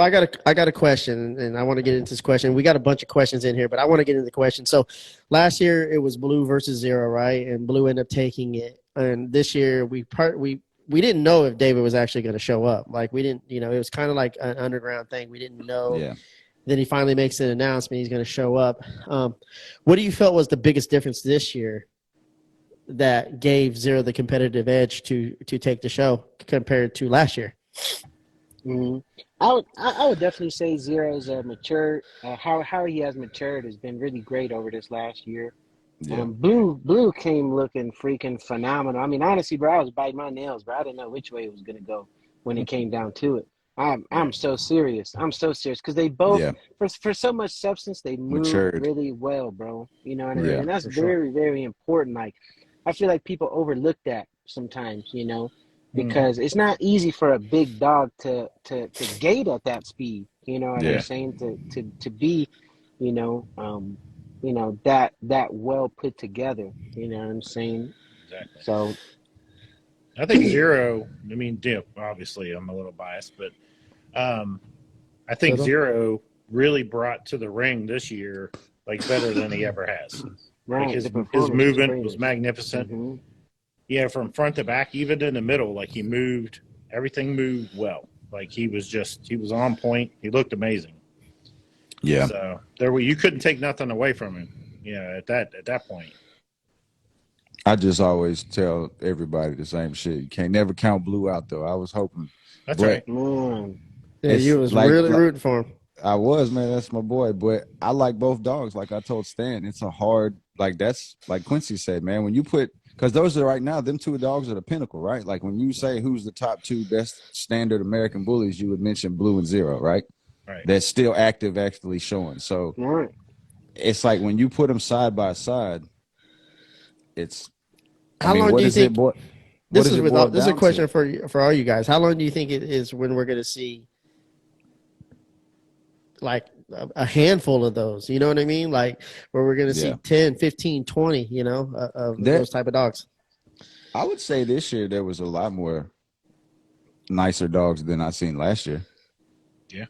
I got a question, and I want to get into this question. We got a bunch of questions in here, but I want to get into the question. So last year it was Blue versus Zero, right? And Blue ended up taking it. And this year we didn't know if David was actually going to show up. Like we didn't, it was kind of like an underground thing. We didn't know. Yeah. Then he finally makes an announcement he's going to show up. What do you felt was the biggest difference this year that gave Zero the competitive edge to take the show compared to last year? Mm-hmm. I would definitely say Zero's matured. How he has matured has been really great over this last year. Yeah. Blue came looking freaking phenomenal. I mean, honestly, bro, I was biting my nails, bro. I didn't know which way it was gonna go when it came down to it. I'm so serious. I'm so serious because they both for so much substance they moved really well, bro. You know what I mean? And that's very very important. Like I feel like people overlook that sometimes, because it's not easy for a big dog to gate at that speed. You know what I'm saying? To be, that well put together. You know what I'm saying? Exactly. So I think Zero, obviously I'm a little biased, but I think Zero really brought to the ring this year like better than he ever has. Right. Like The his performance movement crazy. was magnificent. Mm-hmm. Yeah, from front to back, even in the middle, like he moved, everything moved well. Like he was on point. He looked amazing. Yeah. So you couldn't take nothing away from him. At that point. I just always tell everybody the same shit. You can't never count Blue out though. I was hoping, That's but right. Yeah, it's you was really rooting for him. I was, man. That's my boy. But I like both dogs. Like I told Stan, it's a hard, like that's like Quincy said, man. When you put, because those are right now, them two dogs are the pinnacle, right? Like when you say who's the top two best standard American bullies, you would mention Blue and Zero, right? Right. That's still active, actually showing. So Right. it's like when you put them side by side, it's. How long do you think? This is a question for all you guys. How long do you think it is when we're going to see like a handful of those? You know what I mean? Like where we're going to see 10, 15, 20, of those type of dogs. I would say this year there was a lot more nicer dogs than I seen last year. Yeah.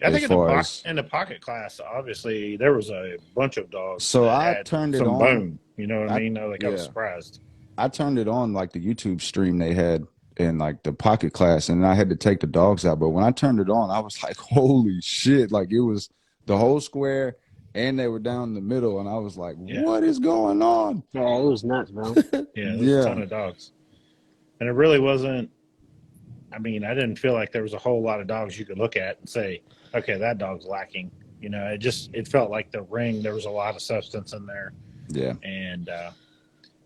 I think in the pocket class, obviously there was a bunch of dogs. So I turned it on. Bone, you know what I mean? I was surprised. I turned it on like the YouTube stream they had in like the pocket class, and I had to take the dogs out. But when I turned it on, I was like, "Holy shit!" Like it was the whole square, and they were down in the middle, and I was like, "What is going on?" Yeah, it was nuts, bro. There was a ton of dogs, and it really wasn't. I mean, I didn't feel like there was a whole lot of dogs you could look at and say, "Okay, that dog's lacking." It felt like the ring. There was a lot of substance in there. Yeah, and.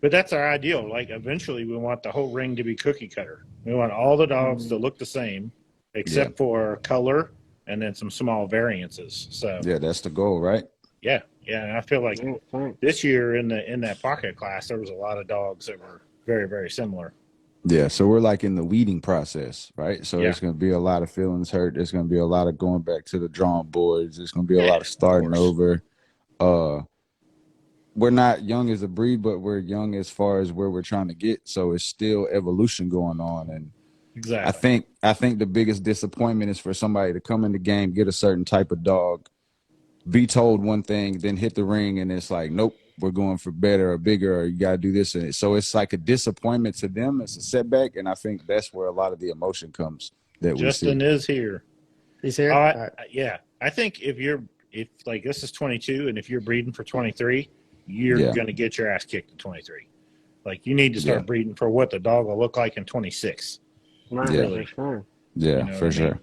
But that's our ideal. Like eventually we want the whole ring to be cookie cutter. We want all the dogs to look the same except for color and then some small variances. So yeah, that's the goal, right? Yeah. And I feel like this year in that pocket class there was a lot of dogs that were very, very similar. Yeah, so we're like in the weeding process, right? So there's going to be a lot of feelings hurt. There's going to be a lot of going back to the drawing boards. There's going to be a lot of starting over. We're not young as a breed, but we're young as far as where we're trying to get. So it's still evolution going on. And exactly. I think the biggest disappointment is for somebody to come in the game, get a certain type of dog, be told one thing, then hit the ring, and it's like, nope, we're going for better or bigger, or you got to do this. And so it's like a disappointment to them. It's a setback. And I think that's where a lot of the emotion comes that Justin we see. is here. He's here? Yeah. I think if like this is 22 and if you're breeding for 23, you're going to get your ass kicked at 23. Like you need to start breeding for what the dog will look like in 26. Right, really. For sure. Yeah, for sure.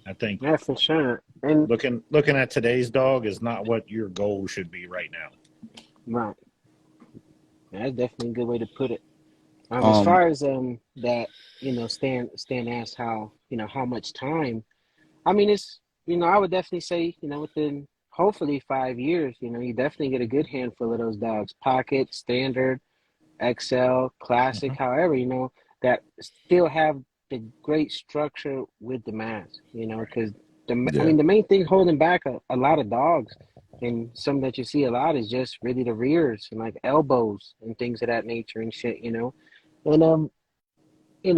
I think. Yeah, for sure. And looking at today's dog is not what your goal should be right now. Right. That's definitely a good way to put it. As far as that, Stan asked how much time. I mean, it's I would definitely say within hopefully 5 years, you definitely get a good handful of those dogs. Pocket, standard, XL, classic, however, that still have the great structure with the mass, because I mean, the main thing holding back a lot of dogs and some that you see a lot is just really the rears and like elbows and things of that nature and shit, And,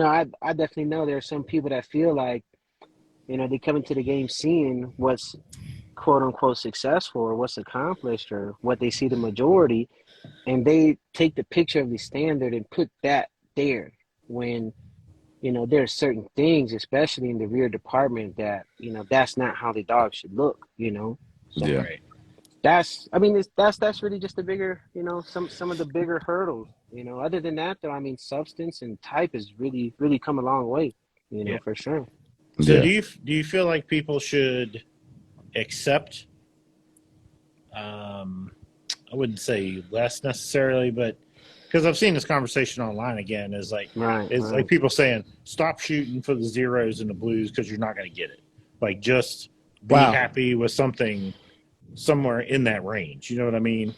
I definitely know there are some people that feel like, they come into the game seeing what's quote unquote successful or what's accomplished or what they see the majority, and they take the picture of the standard and put that there when there are certain things, especially in the rear department, that that's not how the dog should look. So that's really just the bigger some of the bigger hurdles. Other than that though, I mean, substance and type has really come a long way, for sure. So do you feel like people should accept, I wouldn't say less necessarily, but because I've seen this conversation online again, is like like people saying stop shooting for the zeros and the blues because you're not going to get it. Like just be happy with something somewhere in that range. You know what I mean?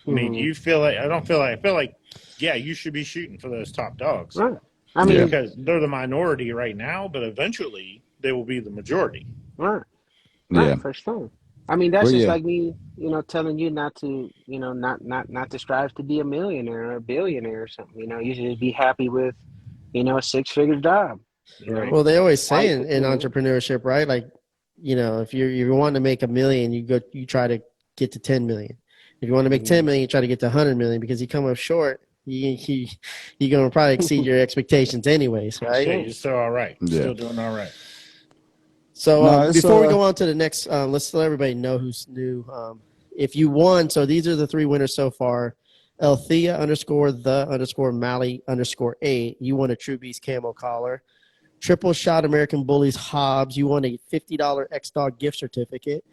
I mean, do you feel like I feel like you should be shooting for those top dogs. Right. I mean, because they're the minority right now, but eventually they will be the majority. Right. Right, for sure. I mean, that's just like me, telling you not to, not to strive to be a millionaire or a billionaire or something. You should just be happy with, a 6-figure job. Right. Well, they always say in entrepreneurship, right? Like, if you want to make $1 million, you try to get to 10 million. If you want to make 10 million, you try to get to 100 million, because you come up short, you're going to probably exceed your expectations anyways, right? Shit, you're still all right. Yeah. Still doing all right. So No, before we go on to the next, let's let everybody know who's new. If you won, so these are the 3 winners so far. Althea _ Mally _8. You won a True Beast camo collar. Triple Shot American Bullies Hobbs. You won a $50 X-Dog gift certificate.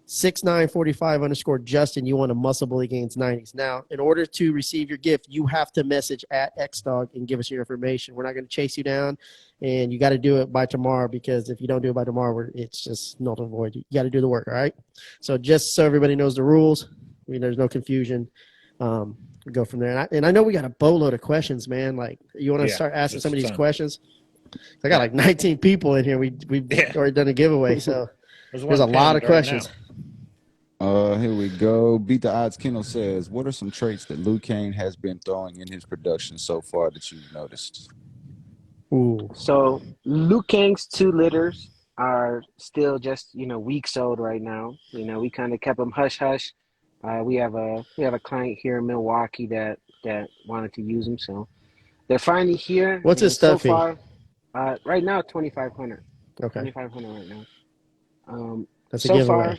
6945 _ Justin. You won a Muscle Bully Gains 90s. Now, in order to receive your gift, you have to message at X-Dog and give us your information. We're not going to chase you down, and you got to do it by tomorrow, because if you don't do it by tomorrow, it's just null and void. You got to do the work, all right? So just so everybody knows the rules, there's no confusion. We go from there. And I know we got a boatload of questions, man. Like, you want to start asking some of these questions? I got like 19 people in here. We've already done a giveaway, so there's a lot of questions. Here we go. Beat the Odds Kennel says, what are some traits that Luke Kane has been throwing in his production so far that you've noticed? Ooh. So Luke Kang's 2 litters are still just, weeks old right now. We kind of kept them hush hush. We have a client here in Milwaukee that wanted to use them, so they're finally here. What's his stuff so far? Right now, 2,500. Okay. 2,500 right now. That's a so giveaway. far,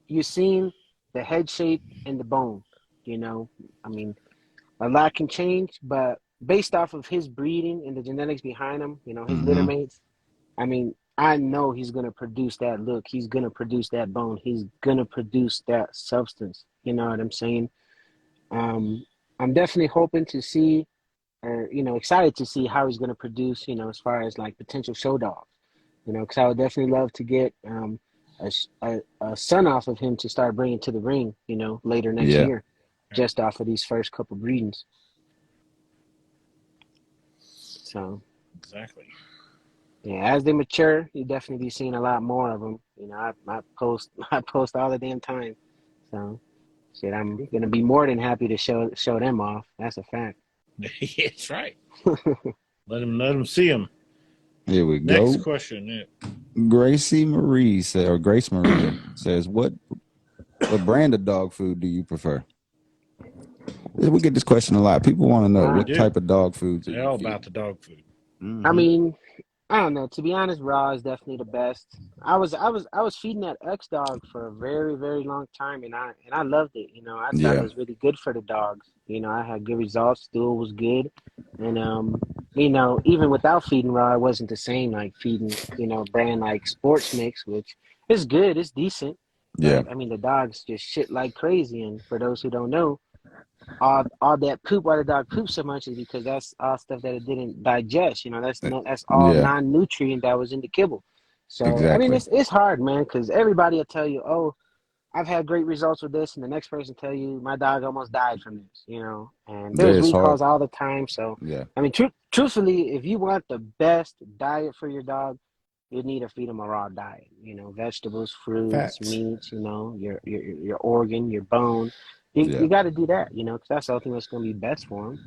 you've seen the head shape and the bone. A lot can change, but based off of his breeding and the genetics behind him, his litter mates, I know he's going to produce that look. He's going to produce that bone. He's going to produce that substance. You know what I'm saying? I'm definitely hoping to see, or, excited to see how he's going to produce, as far as like potential show dogs, because I would definitely love to get a son off of him to start bringing to the ring, later next year, just off of these first couple breedings. So. Exactly. Yeah, as they mature, you definitely be seeing a lot more of them. I post all the damn time. So, shit, I'm gonna be more than happy to show them off. That's a fact. That's right. let them see them. Here we go. Next question. Grace Marie says, what brand of dog food do you prefer? We get this question a lot. People want to know what type of dog food. They're all about the dog food. Mm-hmm. I don't know. To be honest, raw is definitely the best. I was feeding that X dog for a very, very long time, and I loved it. I thought it was really good for the dogs. I had good results. Stool was good, and even without feeding raw, it wasn't the same like feeding brand like Sports Mix, which is good. It's decent. But, the dogs just shit like crazy, and for those who don't know, all that poop, why the dog poops so much, is because that's all stuff that it didn't digest. That's all non-nutrient that was in the kibble. So exactly. It's hard, man, because everybody will tell you, oh, I've had great results with this, and the next person tell you my dog almost died from this. And there's recalls all the time. So truthfully, if you want the best diet for your dog, you need to feed them a raw diet. Vegetables, fruits, meats. Your organ, your bone. You got to do that, because that's the thing that's going to be best for them.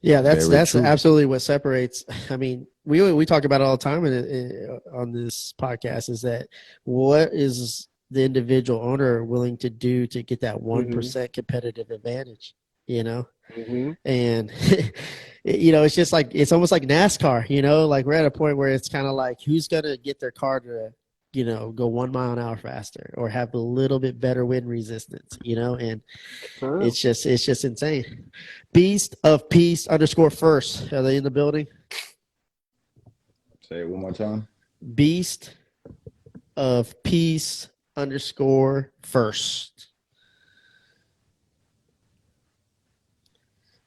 Yeah, that's absolutely what separates. We talk about it all the time on this podcast, is that what is the individual owner willing to do to get that 1% competitive advantage, Mm-hmm. And, it's just like, it's almost like NASCAR, like we're at a point where it's kind of like, who's going to get their car to go 1 mile an hour faster or have a little bit better wind resistance, and it's just insane. Beast of Peace _first. Are they in the building? Say it one more time. Beast of Peace _first.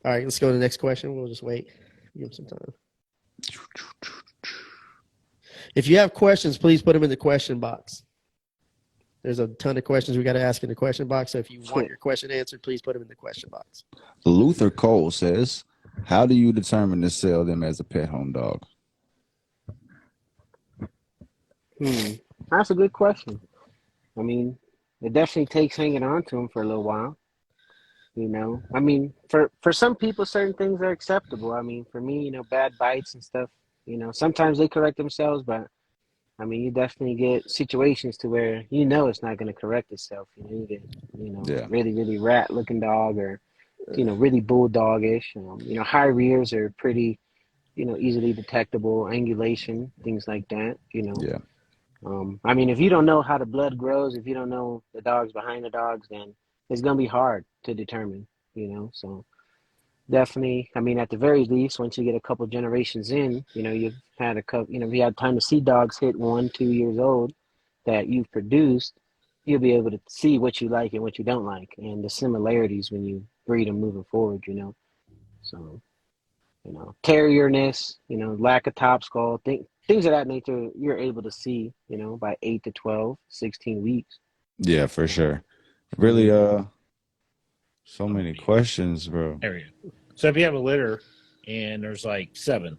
All right, let's go to the next question. We'll just wait. Give them some time. If you have questions, please put them in the question box. There's a ton of questions we got to ask in the question box. So if you want your question answered, please put them in the question box. Luther Cole says, how do you determine to sell them as a pet home dog? That's a good question. It definitely takes hanging on to them for a little while. For some people, certain things are acceptable. For me, bad bites and stuff, sometimes they correct themselves, but I mean, you definitely get situations to where you know it's not going to correct itself. You know, you get, Yeah. really, really rat-looking dog or, really bulldogish. High rears are pretty, easily detectable, angulation, things like that. Yeah. I mean, if you don't know how the blood grows, if you don't know the dogs behind the dogs, then it's going to be hard to determine, So definitely, I mean, at the very least, once you get a couple generations in, you've had a couple, if you had time to see dogs hit 1, 2 years old that you've produced, you'll be able to see what you like and what you don't like and the similarities when you breed them moving forward. So, terrierness, lack of top skull, things of that nature, you're able to see, by 8 to 12, 16 weeks. Yeah, for sure. Really, so many questions, bro. There we go. So if you have a litter and there's like 7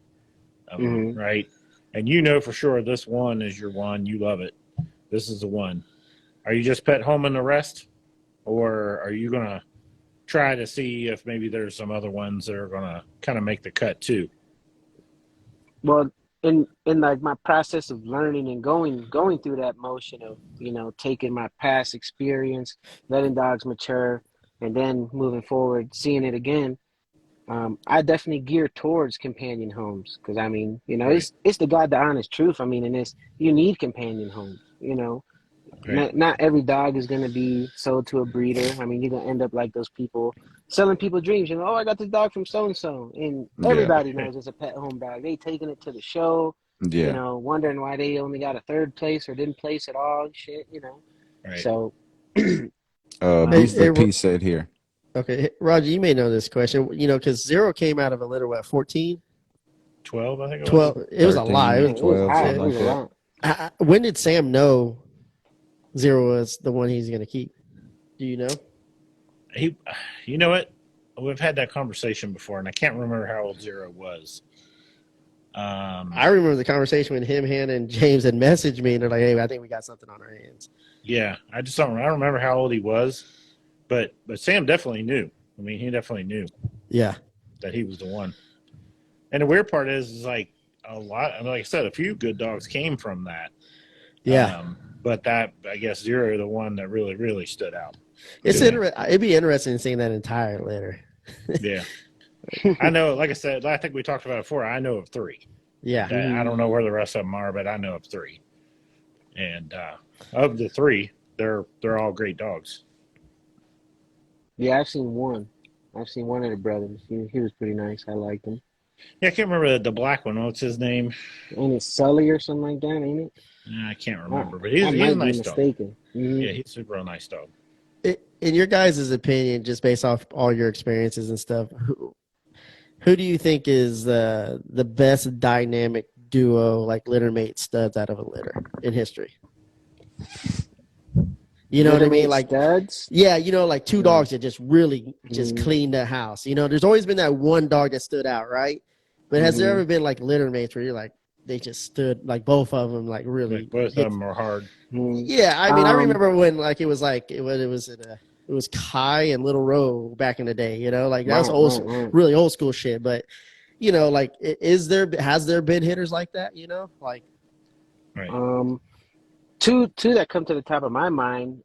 of them, right? And you know for sure this one is your one, you love it. This is the one. Are you just pet homing the rest? Or are you going to try to see if maybe there's some other ones that are going to kind of make the cut too? Well, in like my process of learning and going through that motion of, taking my past experience, letting dogs mature, and then moving forward, seeing it again, I definitely gear towards companion homes because I mean, Right. it's the God, the honest truth. I mean, in this, you need companion homes. Right. Not every dog is going to be sold to a breeder. I mean, you're going to end up like those people selling people dreams. Oh, I got this dog from so and so, and Yeah. everybody knows it's a pet home dog. They taking it to the show, Yeah. wondering why they only got a 3rd place or didn't place at all. Shit. Right. So, Beast of Peace said here. Okay, Roger, you may know this question. Because Zero came out of a litter, what, 14? 12, I think it was. 12. It was a 13, lot. it was high. something It was like a that. lot. When did Sam know Zero was the one he's going to keep? Do you know? You know what? We've had that conversation before, and I can't remember how old Zero was. I remember the conversation when him, Hannah, and James had messaged me, and they're like, "Hey, I think we got something on our hands." Yeah, I just don't. I don't remember how old he was, but Sam definitely knew. I mean, he definitely knew. Yeah, that he was the one. And the weird part is like a lot. I mean, like I said, a few good dogs came from that. yeah. But that, I guess, Zero, the one that really, really stood out. It's Yeah. it'd be interesting seeing that entire litter. Yeah. I know, like I said, I think we talked about it before. I know of 3. Yeah. I don't know where the rest of them are, but I know of 3. And of the 3, they're all great dogs. Yeah, I've seen one. I've seen one of the brothers. He was pretty nice. I liked him. Yeah, I can't remember the black one. What's his name? Ain't it Sully or something like that, ain't it? I can't remember, but he's a nice dog. Yeah, he's a real nice dog. In your guys' opinion, just based off all your experiences and stuff, who do you think is the best dynamic duo, like littermate studs out of a litter in history? You know what I mean? Like studs? Yeah, like 2 dogs that just really just cleaned the house. There's always been that one dog that stood out, right? But has there ever been like littermates where you're like, they just stood, like both of them, like really? Like both of them are hard. Yeah, I mean, I remember when it was Kai and Little Row back in the day. Like that was really old school shit. But like, has there been hitters like that? Like, right. Two that come to the top of my mind.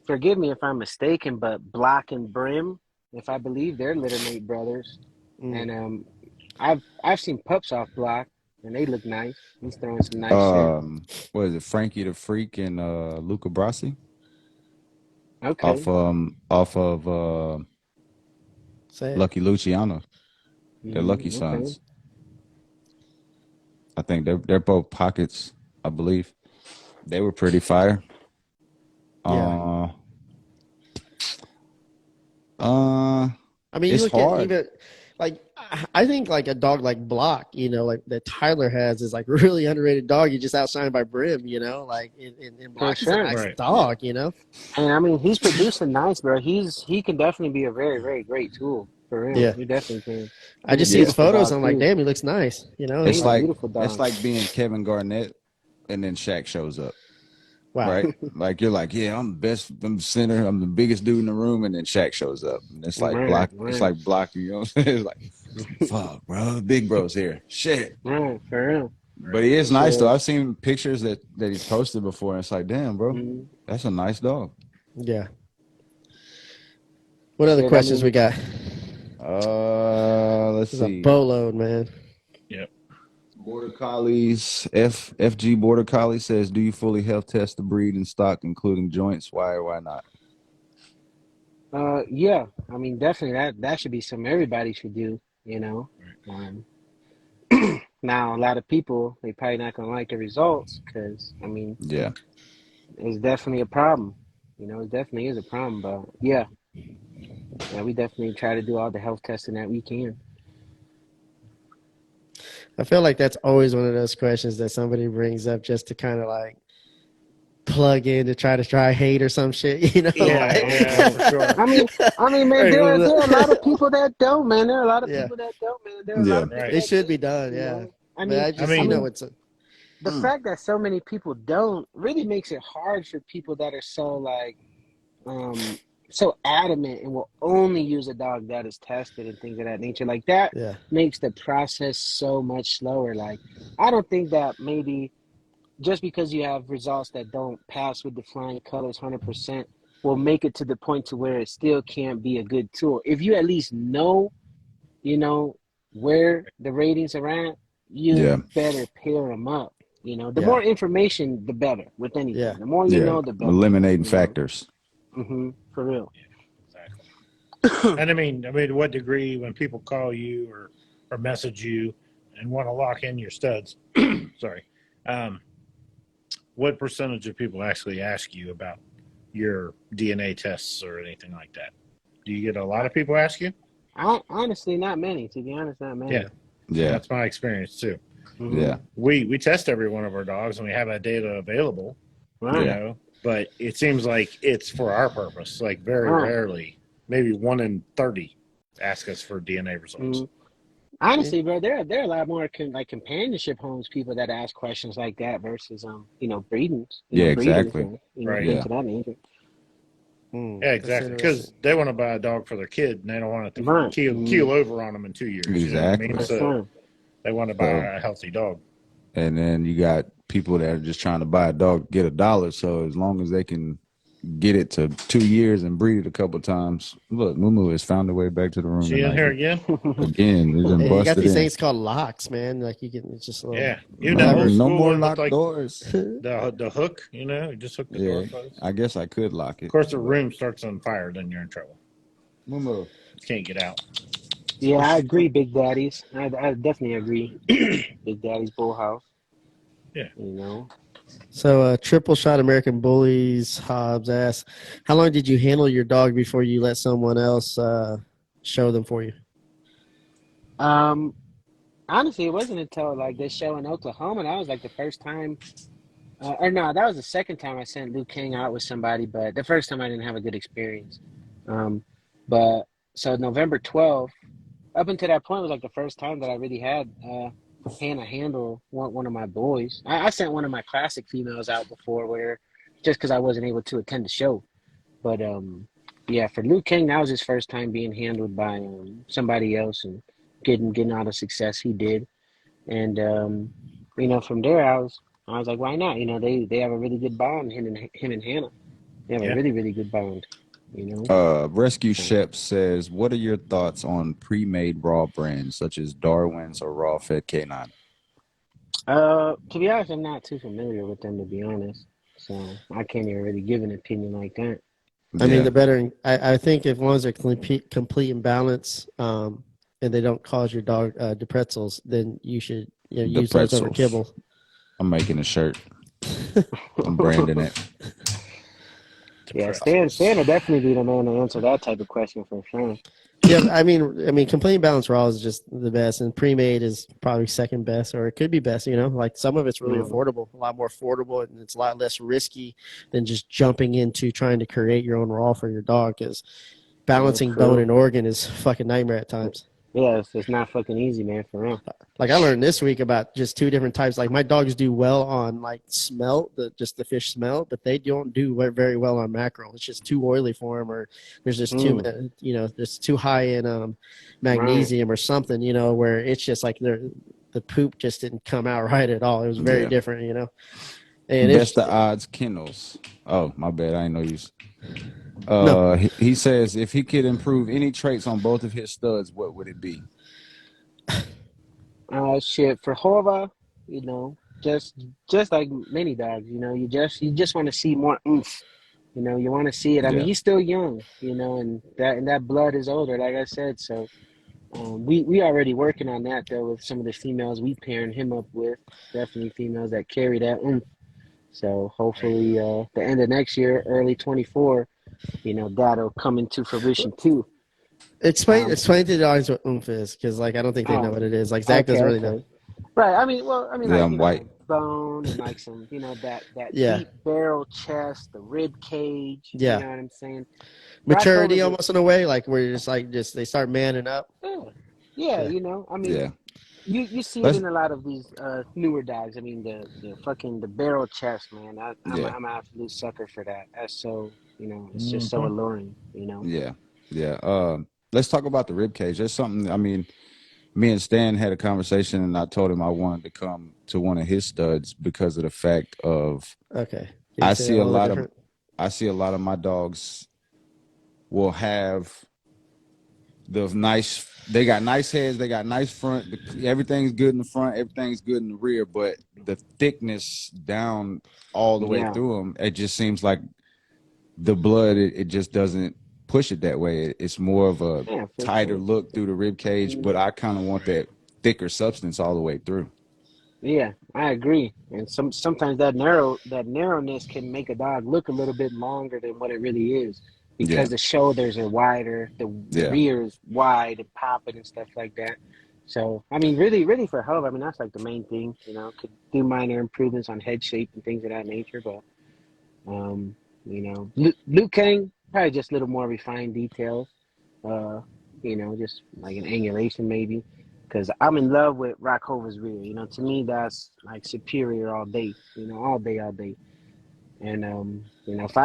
Forgive me if I'm mistaken, but Block and Brim, if I believe they're littermate brothers, and I've seen pups off Block. And they look nice. He's throwing some nice shit. What is it? Frankie the Freak and Luca Brasi? Okay. Off of Lucky Luciano. They're Lucky Sons. I think they're both pockets, I believe. They were pretty fire. Yeah. I mean, it's you look hard. at even like, I think like a dog like Block, like that Tyler has, is like really underrated dog. You just outshined by Brim, like in Block is a nice dog, And I mean, he's producing nice, bro. He can definitely be a very, very great tool for him. Yeah, he definitely can. I just see his photos. I'm like, damn, he looks nice. It's like being Kevin Garnett, and then Shaq shows up. Wow. Right? Like you're like, yeah, I'm the best, I'm the center, I'm the biggest dude in the room, and then Shaq shows up. And it's like Block. It's like you know what I'm saying? It's like, fuck, bro, big bro's here. Shit. Right, for real. But he is nice So- though. I've seen pictures that he's posted before, and it's like, damn, bro, Mhm. that's a nice dog. Yeah. What other Shit, I questions mean- we got? Let's This is a see. boatload, man. Yep. Border Collies, FG Border Collie says, do you fully health test the breed and stock, including joints? Why or why not? Yeah, I mean, definitely that should be something everybody should do, you know. Now, a lot of people, they probably not gonna like the results because, I mean, Yeah. it's definitely a problem. You know, it definitely is a problem. But yeah, we definitely try to do all the health testing that we can. I feel like that's always one of those questions that somebody brings up just to kind of like plug in to try hate or some shit, you know? Yeah, for sure. I mean, man, Hey, there are well, a lot of people that don't, man. There are a lot of Yeah. people that don't, man. There are a Yeah. lot of people Right. It that should be do, done, you yeah. know? I But mean, I just, mean- you know, it's the fact that so many people don't really makes it hard for people that are so like so adamant and will only use a dog that is tested and things of that nature. Like that yeah. makes the process so much slower. Like I don't think that maybe just because you have results that don't pass with the flying colors 100% will make it to the point to where it still can't be a good tool. If you at least know, you know, where the ratings are at, you Yeah. better pair them up. You know, the Yeah. more information, the better with anything. Yeah. The more you Yeah. know, the better. Eliminating you know? factors. For real. Exactly. And I mean, to what degree when people call you or message you and want to lock in your studs, sorry, what percentage of people actually ask you about your DNA tests or anything like that? Do you get a lot of people ask you? Honestly, not many. To be honest, not many. Yeah. Yeah. That's my experience too. Mhm. Yeah. We test every one of our dogs and we have that data available, Right. you know, but it seems like it's for our purpose. Like very Right. rarely, maybe 1 in 30 ask us for DNA results. Mhm. Honestly, bro, there are a lot more companionship homes people that ask questions like that versus breeding. Yeah, breeders exactly. or, Right. things of that nature. Yeah, exactly. Because they want to buy a dog for their kid and they don't want it to Right. keel over on them in 2 years. Exactly. You know what I mean? That's So right. they want to buy a healthy dog. And then you got people that are just trying to buy a dog, get $1. So as long as they can get it to 2 years and breed it a couple times. Look, Mumu has found her way back to the room. She in here again? Again, he's been Hey, you got busted these in. things called locks, man. Like you can, it's just a little. Yeah. Even that old No school more one locked looked like doors. the hook, you just hook the door Yeah, closed. I guess I could lock it. Of course, the room starts on fire, then you're in trouble. Mumu. You can't get out. Yeah, I agree, Big Daddies. I definitely agree. Big Daddy's Bullhouse. Yeah. So, triple shot American Bullies Hobbs asks, how long did you handle your dog before you let someone else show them for you? Honestly, it wasn't until like this show in Oklahoma that was like the first time. Or no, that was the second time I sent Luke King out with somebody, but the first time I didn't have a good experience. But so November 12th, up until that point was like the first time that I really had Hannah handle one of my boys. I sent one of my classic females out before, where just because I wasn't able to attend the show. But yeah, for Luke King, that was his first time being handled by somebody else and getting all the success he did. And from there I was like, why not? They have a really good bond, him and Hannah. They have a really, really good bond. Rescue Shep says, what are your thoughts on pre-made raw brands such as Darwin's or Raw Fed K9? To be honest, I'm not too familiar with them, to be honest. So I can't even really give an opinion like that. I mean, the better. I think if ones are complete and balanced, and they don't cause your dog the pretzels, then you should use those over kibble. I'm making a shirt. I'm branding it. Yeah, Stan will definitely be the man to answer that type of question for sure. Yeah, I mean, complete and balanced raw is just the best, and pre-made is probably second best, or it could be best. Like some of it's really affordable, a lot more affordable, and it's a lot less risky than just jumping into trying to create your own raw for your dog. Because balancing bone and organ is a fucking nightmare at times. Yeah, it's not fucking easy, man, for real. Like I learned this week about just two different types. Like my dogs do well on like smelt, just the fish smelt, but they don't do very well on mackerel. It's just too oily for them, or there's just there's too high in magnesium or something, where it's just like the the poop just didn't come out right at all. It was very different, you know. And Best of odds kennels. Oh, my bad. I didn't know you. No. He says if he could improve any traits on both of his studs, what would it be? Shit for Hova, you know, just like many dogs, you know, you just want to see more oomph. You know, you want to see it. I mean, Yeah. he's still young, you know, and that blood is older, like I said. So we already working on that though with some of the females we pairing him up with. Definitely females that carry that oomph. So hopefully, the end of next year, early 24, you know, that'll come into fruition too. Explain to the audience what oomph is, because like I don't think they know Oh, what it is. Like Zach doesn't really know. okay. Right. I mean, Yeah, like I'm white. bone and like some, that Yeah. deep barrel chest, the rib cage. You Yeah. know what I'm saying? Maturity Rockover's a almost in a way, like where you're just they start manning up. yeah, yeah. Yeah. You know, I mean, Yeah. you see it Let's in a lot of these newer dogs. I mean, the barrel chest, man. yeah. I'm an absolute sucker for that. That's so, it's just so Mhm. alluring. You know. Yeah. Yeah. Let's talk about the rib cage. There's something, I mean, me and Stan had a conversation and I told him I wanted to come to one of his studs because of the fact of Okay. Can you I say that see a a little lot of different? I see a lot of my dogs will have they got nice heads, they got nice front, everything's good in the front, everything's good in the rear, but the thickness down all the way Yeah. through them, it just seems like the blood, it just doesn't push it that way. It's more of a Yeah, for tighter sure. look through the rib cage, but I kind of want that thicker substance all the way through. Yeah, I agree. And sometimes that narrowness can make a dog look a little bit longer than what it really is Yeah, because the shoulders are wider, the yeah, rear is wide and popping and stuff like that. So I mean, really for Hove, I mean that's like the main thing. You know, could do minor improvements on head shape and things of that nature, but Luke Kang probably just a little more refined details. Uh, just like an angulation maybe. Because I'm in love with Rockover's rear. You know, to me that's like superior all day. You know, all day, all day. And if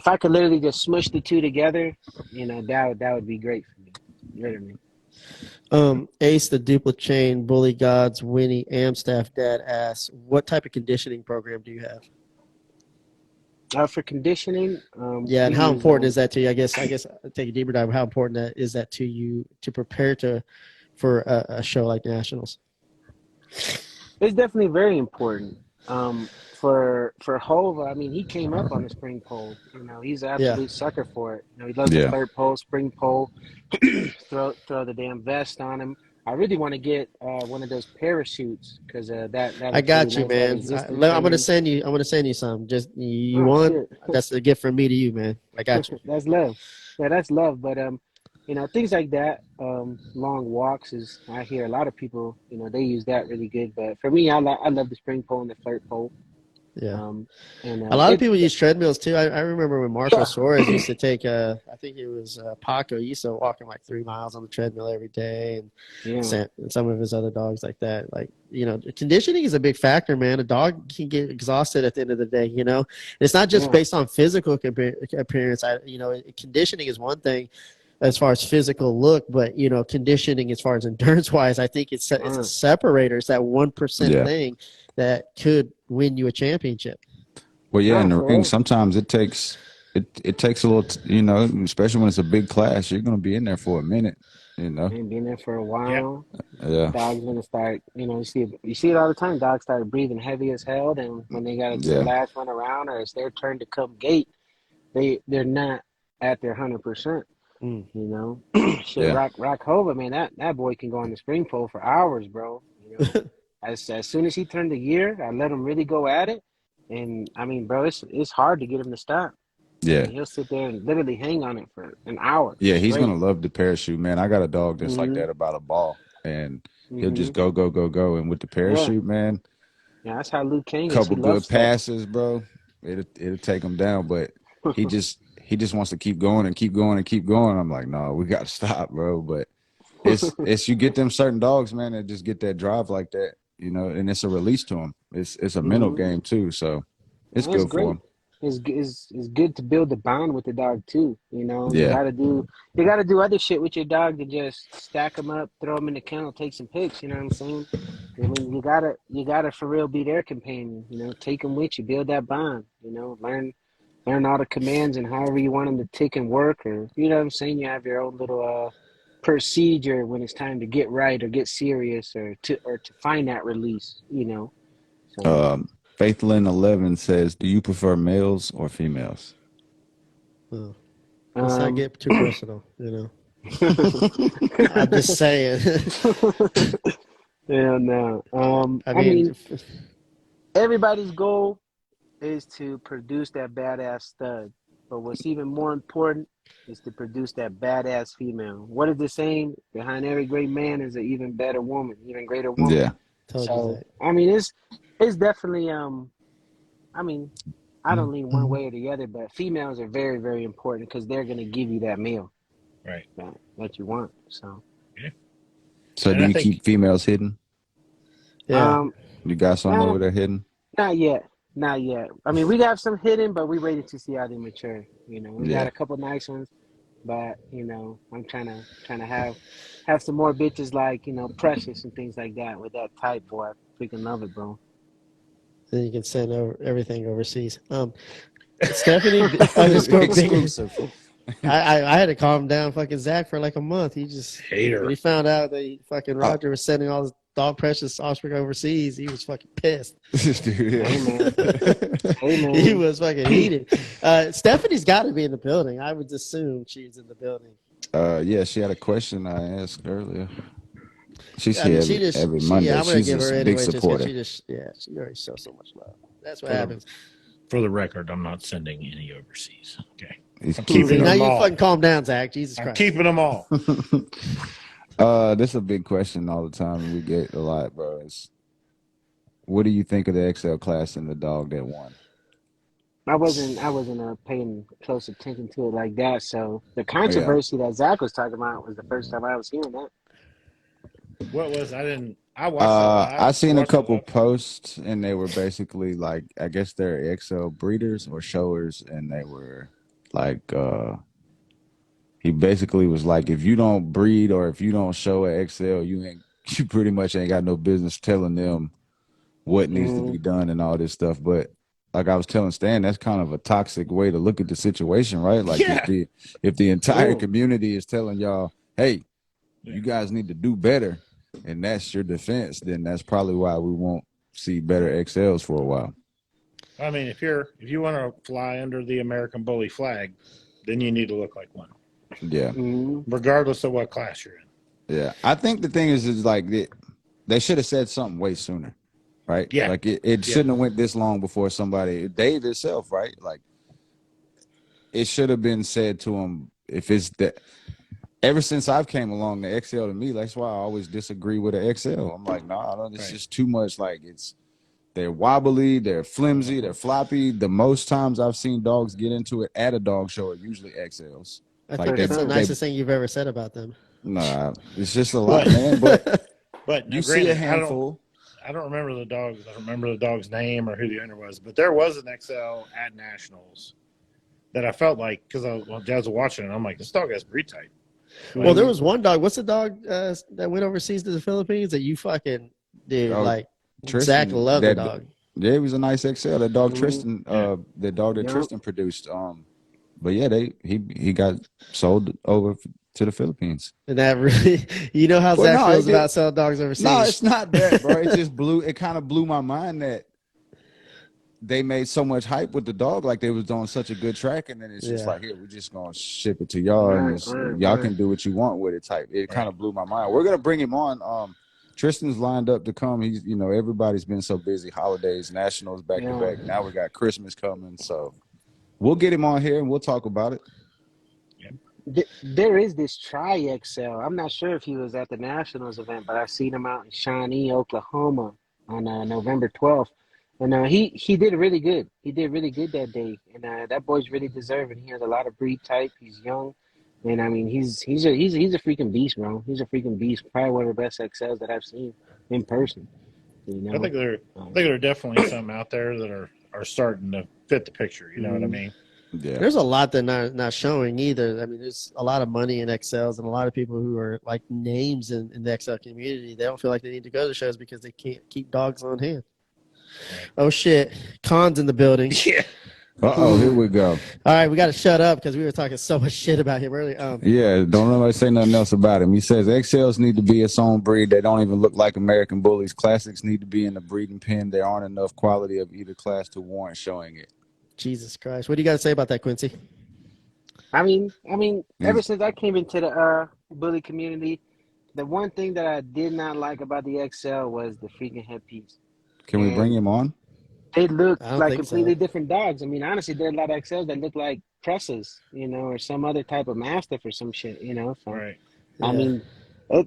I could literally just smush the two together, that would be great for me. Literally. Ace, the duplicate chain, Bully Gods, Winnie, Amstaff Dad asks, what type of conditioning program do you have? For conditioning, Yeah, and we how use important is that to you? I guess I'll take a deeper dive. How important is that to you to prepare for a show like Nationals? it's definitely very important. For Hova, I mean, he came up on the spring pole. You know, he's an Yeah. absolute sucker for it. You know, he loves the yeah, flirt pole, spring pole, throw the damn vest on him. I really want to get one of those parachutes because that I looks really got you, nice, that man. resistance I'm gonna training. send you. I'm gonna send you some. Just you Oh won. shit, That's a gift from me to you, man. I got you. that's love. Yeah, that's love. But things like that, long walks is. I hear a lot of people, they use that really good. But for me, I love the spring pole and the flirt pole. Yeah. Um, and A lot of it people use treadmills too. I remember when Marco Suarez used to take I think it was Paco. He used to walk him like 3 miles on the treadmill every day, and yeah, some of his other dogs like that. Like conditioning is a big factor, man. A dog can get exhausted at the end of the day. It's not just yeah, based on physical appearance. Conditioning is one thing as far as physical look, but conditioning as far as endurance wise, I think it's a separator. It's that 1% yeah. thing that could win you a championship. Well, yeah, in no, the for ring, real. sometimes it takes a little, especially when it's a big class, you're going to be in there for a minute, And being there for a Yep. while, Yeah, dogs gonna start. You see it all the time. Dogs start breathing heavy as hell. Then when they got to the yeah, last one around, or it's their turn to come gate, they're not at their 100%. Mm. Shit, yeah, Rock Hova, man, that boy can go on the spring pole for hours, bro. As soon as he turned the year, I let him really go at it, and I mean, bro, it's hard to get him to stop. I yeah. mean, he'll sit there and literally hang on it for an hour Yeah, he's straight. gonna love the parachute, man. I got a dog that's like Mhm. that about a ball, and he'll just Mhm. go, go, go, go. And with the Yeah. parachute, man, Yeah. That's how Luke King is. He couple loves good that. passes, bro. It'll take him down, but he just wants to keep going and keep going and keep going. I'm like, no, we got to stop, bro. But it's you get them certain dogs, man, that just get that drive like that, and it's a release to them. It's a mental Mhm. game too, so it's That's good for great. him. is good to build a bond with the dog too. You know, Yeah. you gotta do other shit with your dog to just stack them up, throw them in the kennel, take some pics. You know what I'm saying? I mean, you gotta for real be their companion. You know, take them with you, build that bond. You know, learn all the commands and however you want them to tick and work, or you know what I'm saying. You have your own little procedure when it's time to get right or get serious or to find that release. You know, so. Faithlin11 says, "Do you prefer males or females?" Well, let's not get too personal, you know. Um, I'm just saying. Yeah, no. I I mean, mean, everybody's goal is to produce that badass stud. But what's even more important is to produce that badass female. What is the saying? Behind every great man is an even better woman, even greater woman. Yeah. told you So, that. I mean, it's definitely I mean, I don't lean one way or the other, but females are very, very important because they're gonna give you that male Right. that you want. So, Yeah. So And do I you think keep females hidden? Yeah. You got some nah, over there hidden? not yet. Not yet. I mean, we got some hidden, but we waited to see how they mature. You know, we got Yeah. a couple nice ones, but you know, I'm trying to have some more bitches like Precious and things like that with that type. Boy, I freaking love it, bro. Then you can send over everything overseas. Stephanie underscore bigger. Exclusive. I had to calm down fucking Zach for like a month. He just Hater. when he found out that fucking Roger was sending all his dog precious offspring overseas, he was fucking pissed. Hey man, hey He man. was fucking heated. Stephanie's got to be in the building. I would assume she's in the building. Yeah, she had a question I asked earlier. She's I mean, here every Monday. I'm gonna She's give her a big anyway, just because supporter. she already shows so much love. That's what For the- happens. For the record, I'm not sending any overseas. Okay. He's I'm keeping Now them you all. fucking calm down, Zach. Jesus I'm Christ. keeping them all. This is a big question all the time. We get a lot, bro. What do you think of the XL class and the dog that won? I wasn't paying close attention to it like that. So the Yeah. controversy that Zach was talking about was the first time I was hearing that. What was I watched it live. I seen a watched it couple live. posts and they were basically like, I guess they're XL breeders or showers, and they were like, he basically was like, if you don't breed or if you don't show an XL, you pretty much ain't got no business telling them what needs to be done and all this stuff. But like I was telling Stan, that's kind of a toxic way to look at the situation, right? Like Yeah. if the entire Yeah. community is telling y'all, hey, you guys need to do better, and that's your defense, then that's probably why we won't see better XLs for a while. I mean, if you want to fly under the American Bully flag, then you need to look like one, Yeah. regardless of what class you're in. Yeah. I think the thing is like they should have said something way sooner, right? Yeah. Like it shouldn't have went this long before somebody, Dave himself, right? Like it should have been said to him if it's that. Ever since I've came along, the XL to me, that's why I always disagree with the XL. I'm like, nah, it's just too much. Like they're wobbly, they're flimsy, they're floppy. The most times I've seen dogs get into it at a dog show are usually XLs. I Like think that's the nicest thing you've ever said about them. Nah, it's just a lot, man. But now, you see a handful. I don't remember the dogs. I don't remember the dog's name or who the owner was, but there was an XL at Nationals that I felt like because I was watching it, I'm like, this dog has breed type. Well, there was one dog. What's the dog that went overseas to the Philippines that you fucking dude like? Tristan, Zach loved the dog. Yeah, he was a nice XL. That dog Tristan, the dog that Tristan produced. But yeah, he got sold over to the Philippines. And that really, you know how Zach feels about selling dogs overseas. No, it's not that, bro. It kind of blew my mind that they made so much hype with the dog, like they was doing such a good track, and then it's just like, here, we're just gonna ship it to y'all, and y'all can do what you want with it. Type. It kind of blew my mind. We're gonna bring him on. Tristan's lined up to come. He's, everybody's been so busy, holidays, nationals back to back. Now we got Christmas coming, so we'll get him on here and we'll talk about it. There is this Tri-XL. I'm not sure if he was at the Nationals event, but I seen him out in Shawnee, Oklahoma on November 12th. And he did really good. He did really good that day. And that boy's really deserving. He has a lot of breed type. He's young. And I mean, he's a freaking beast, bro. He's a freaking beast. Probably one of the best XLs that I've seen in person. I think there are definitely some out there that are are starting to fit the picture. You know what I mean? Yeah. There's a lot that not showing either. I mean, there's a lot of money in XLs and a lot of people who are like names in the XL community. They don't feel like they need to go to shows because they can't keep dogs on hand. Right. Oh shit, Khan's in the building. Yeah. Here we go. All right, we got to shut up because we were talking so much shit about him earlier. Yeah, don't nobody say nothing else about him. He says XLs need to be its own breed. They don't even look like American Bullies. Classics need to be in the breeding pen. There aren't enough quality of either class to warrant showing it. Jesus Christ, what do you got to say about that, Quincy? I mean, ever since I came into the bully community, the one thing that I did not like about the XL was the freaking headpiece. Can we bring him on? They look I don't like think completely so. different dogs. I mean, honestly, there are a lot of XLs that look like presses, or some other type of mastiff or some shit, So, Right. I Yeah. mean,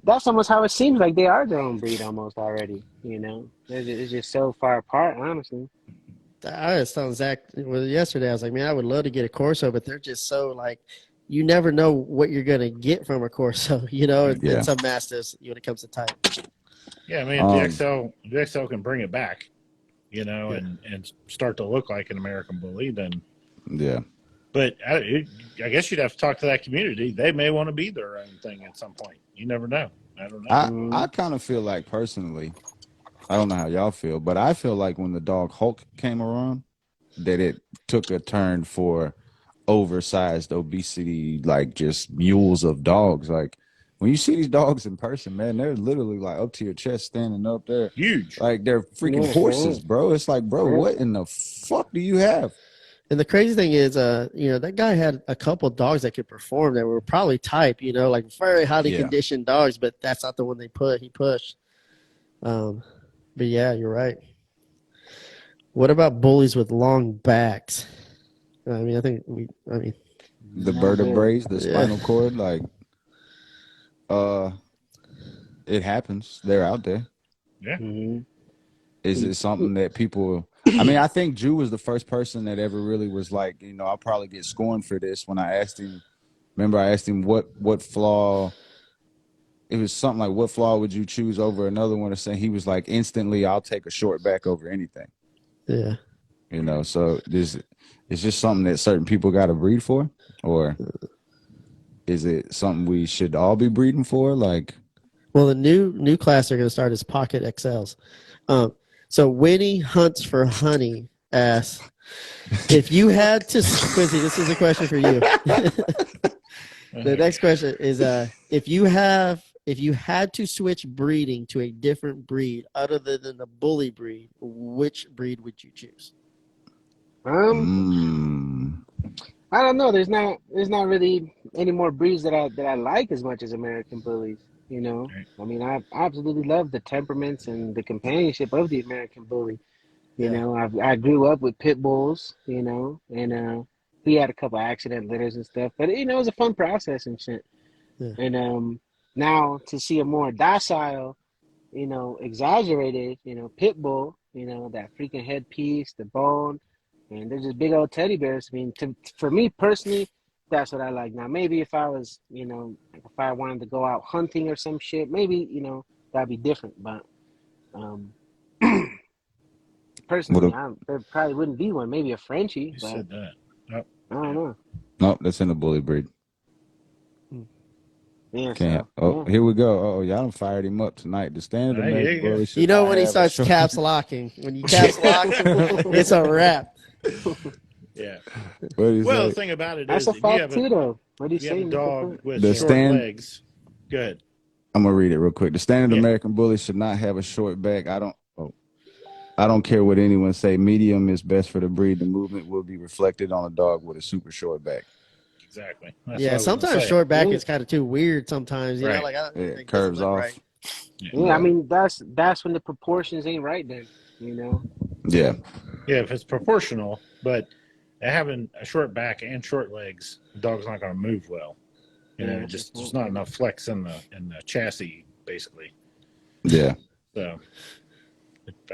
that's almost how it seems like they are their own breed almost already, It's just so far apart, honestly. I was telling Zach yesterday, I was like, man, I would love to get a Corso, but they're just so like, you never know what you're going to get from a Corso, and some Mastiffs when it comes to type. Yeah, I mean, if the XL can bring it back, and start to look like an American Bully, then yeah. But I guess you'd have to talk to that community. They may want to be their own thing at some point. You never know. I don't know. I kind of feel like personally, I don't know how y'all feel, but I feel like when the dog Hulk came around, that it took a turn for oversized obesity, like just mules of dogs. Like when you see these dogs in person, man, they're literally like up to your chest, standing up there, Huge. like they're freaking horses, bro. It's like, bro, what in the fuck do you have? And the crazy thing is, that guy had a couple dogs that could perform that were probably type, like very highly conditioned dogs, but that's not the one he pushed. But yeah, you're right. What about bullies with long backs? I mean, the vertebrae, the spinal cord, like, it happens. They're out there. Yeah. Mm-hmm. Is it something that people? I mean, I think Drew was the first person that ever really was like, I'll probably get scorned for this. When I asked him, remember I asked him what flaw. It was something like, what flaw would you choose over another one? Or saying he was like, instantly, I'll take a short back over anything. Yeah. So it's just something that certain people got to breed for, or is it something we should all be breeding for? Like, well, the new class they're going to start is Pocket XLs. So Winnie Hunts for Honey asks, if you had to, Quincy, this is a question for you. The next question is, if you had to switch breeding to a different breed other than the bully breed, which breed would you choose? I don't know. There's not really any more breeds that I like as much as American Bullies. I mean, I absolutely love the temperaments and the companionship of the American Bully. I grew up with pit bulls, and we had a couple accident litters and stuff, but it was a fun process and shit. Yeah. And now to see a more docile, exaggerated, pit bull, that freaking headpiece, the bone, and they're just big old teddy bears. I mean, for me personally, that's what I like. Now, maybe if I was, if I wanted to go out hunting or some shit, maybe, that'd be different. But personally, there probably wouldn't be one. Maybe a Frenchie. You but said that. Nope. I don't know. Nope, that's in the bully breed. Yeah. Here we go. Oh, y'all done fired him up tonight. The standard American Bully should when he starts caps locking. When you caps lock, it's a wrap. Yeah. Well, the thing about it that's is, a fact too, though. What do you say? A dog with short legs. Good. I'm gonna read it real quick. The standard American Bully should not have a short back. I don't care what anyone say. Medium is best for the breed. The movement will be reflected on a dog with a super short back. Exactly. Sometimes short back is kind of too weird. Sometimes right. It curves off. Right. Yeah, I mean that's when the proportions ain't right. Then Yeah. Yeah, if it's proportional, but having a short back and short legs, the dog's not going to move well. Just not enough flex in the chassis, basically. Yeah. So,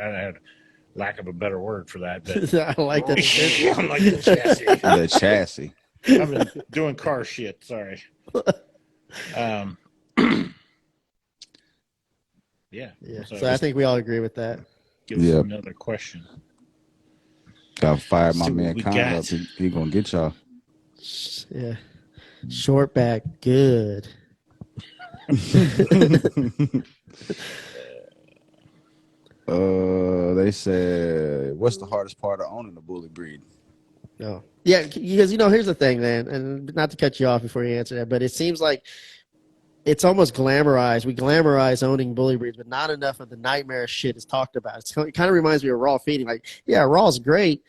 I had lack of a better word for that, but I like that. I like the chassis. The chassis. I've been doing car shit. Sorry. So I think we all agree with that. Give us another question. Got fired my See what man we Con got. up. He gonna get y'all. Yeah. Short back, good. They said, what's the hardest part of owning a bully breed? No. Yeah, because here's the thing, man, and not to cut you off before you answer that, but it seems like it's almost glamorized. We glamorize owning bully breeds, but not enough of the nightmare shit is talked about. It kind of reminds me of raw feeding. Like, yeah, raw's great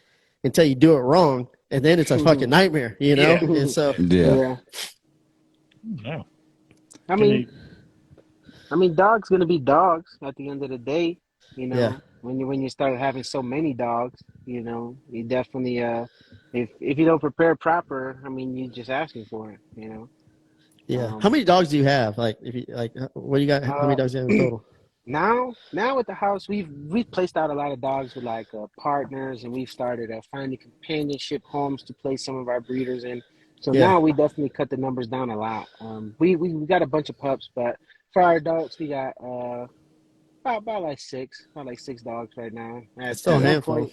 until you do it wrong, and then it's a fucking nightmare, Yeah. And so, Yeah. No. I Can mean, you, dogs gonna be dogs at the end of the day. Yeah. When you start having so many dogs, you definitely if you don't prepare proper, I mean, you're just asking for it. yeah. How Um, many dogs do you have? Like, if you what do you got? How many uh, dogs do you have in total? now with the house, we've placed out a lot of dogs with like partners, and we've started finding companionship homes to place some of our breeders in. So Yeah. now we definitely cut the numbers down a lot. We got a bunch of pups, but for our adults, we got about like six dogs right now. It's At still a one handful. point,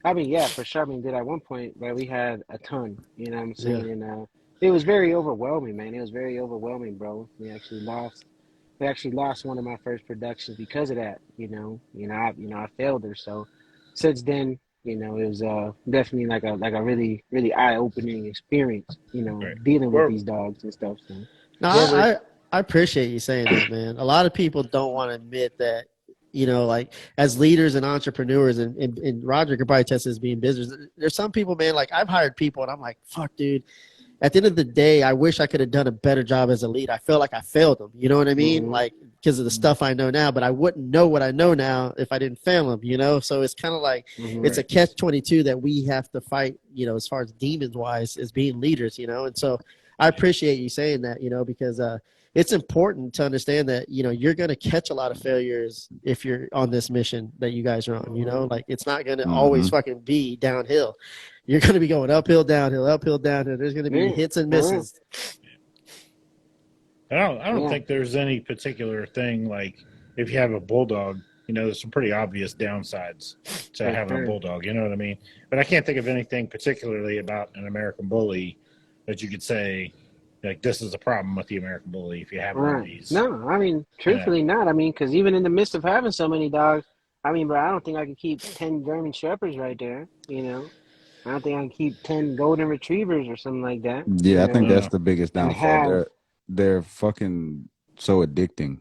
I mean, yeah, for sure. I mean, at one point, where we had a ton. You know what I'm Yeah. saying? And it was very overwhelming, man. It was very overwhelming, bro. We actually lost one of my first productions because of that. I failed her. So since then, it was definitely like a really really eye opening experience. right. Dealing with We're, these dogs and stuff. So No, yeah, we're I appreciate you saying that, man. A lot of people don't want to admit that, like as leaders and entrepreneurs, and Roger could probably test this being business. There's some people, man, like I've hired people and I'm like, fuck, dude. At the end of the day, I wish I could have done a better job as a lead. I feel like I failed them. You know what I mean? mhm, Like, because of the stuff I know now, but I wouldn't know what I know now if I didn't fail them, So it's kind of like, mhm. it's a right. catch 22 that we have to fight, as far as demons wise, as being leaders. And so I appreciate you saying that, because it's important to understand that, you're going to catch a lot of failures if you're on this mission that you guys are on. Like it's not going to always Mm-hmm. fucking be downhill. You're going to be going uphill, downhill, uphill, downhill. There's going to be Yeah, hits and for real. misses. I don't Yeah. think there's any particular thing like if you have a bulldog, there's some pretty obvious downsides to For having a sure. bulldog. You know what I mean? But I can't think of anything particularly about an American bully that you could say like this is a problem with the American bully if you have one of Right. these. No, I mean, Yeah. truthfully, not. I mean, because even in the midst of having so many dogs, I mean, bro, I don't think I could keep 10 German Shepherds right there. I don't think I can keep 10 Golden Retrievers or something like that, Yeah, I think that's Uh, the biggest and downfall. have, They're fucking so addicting.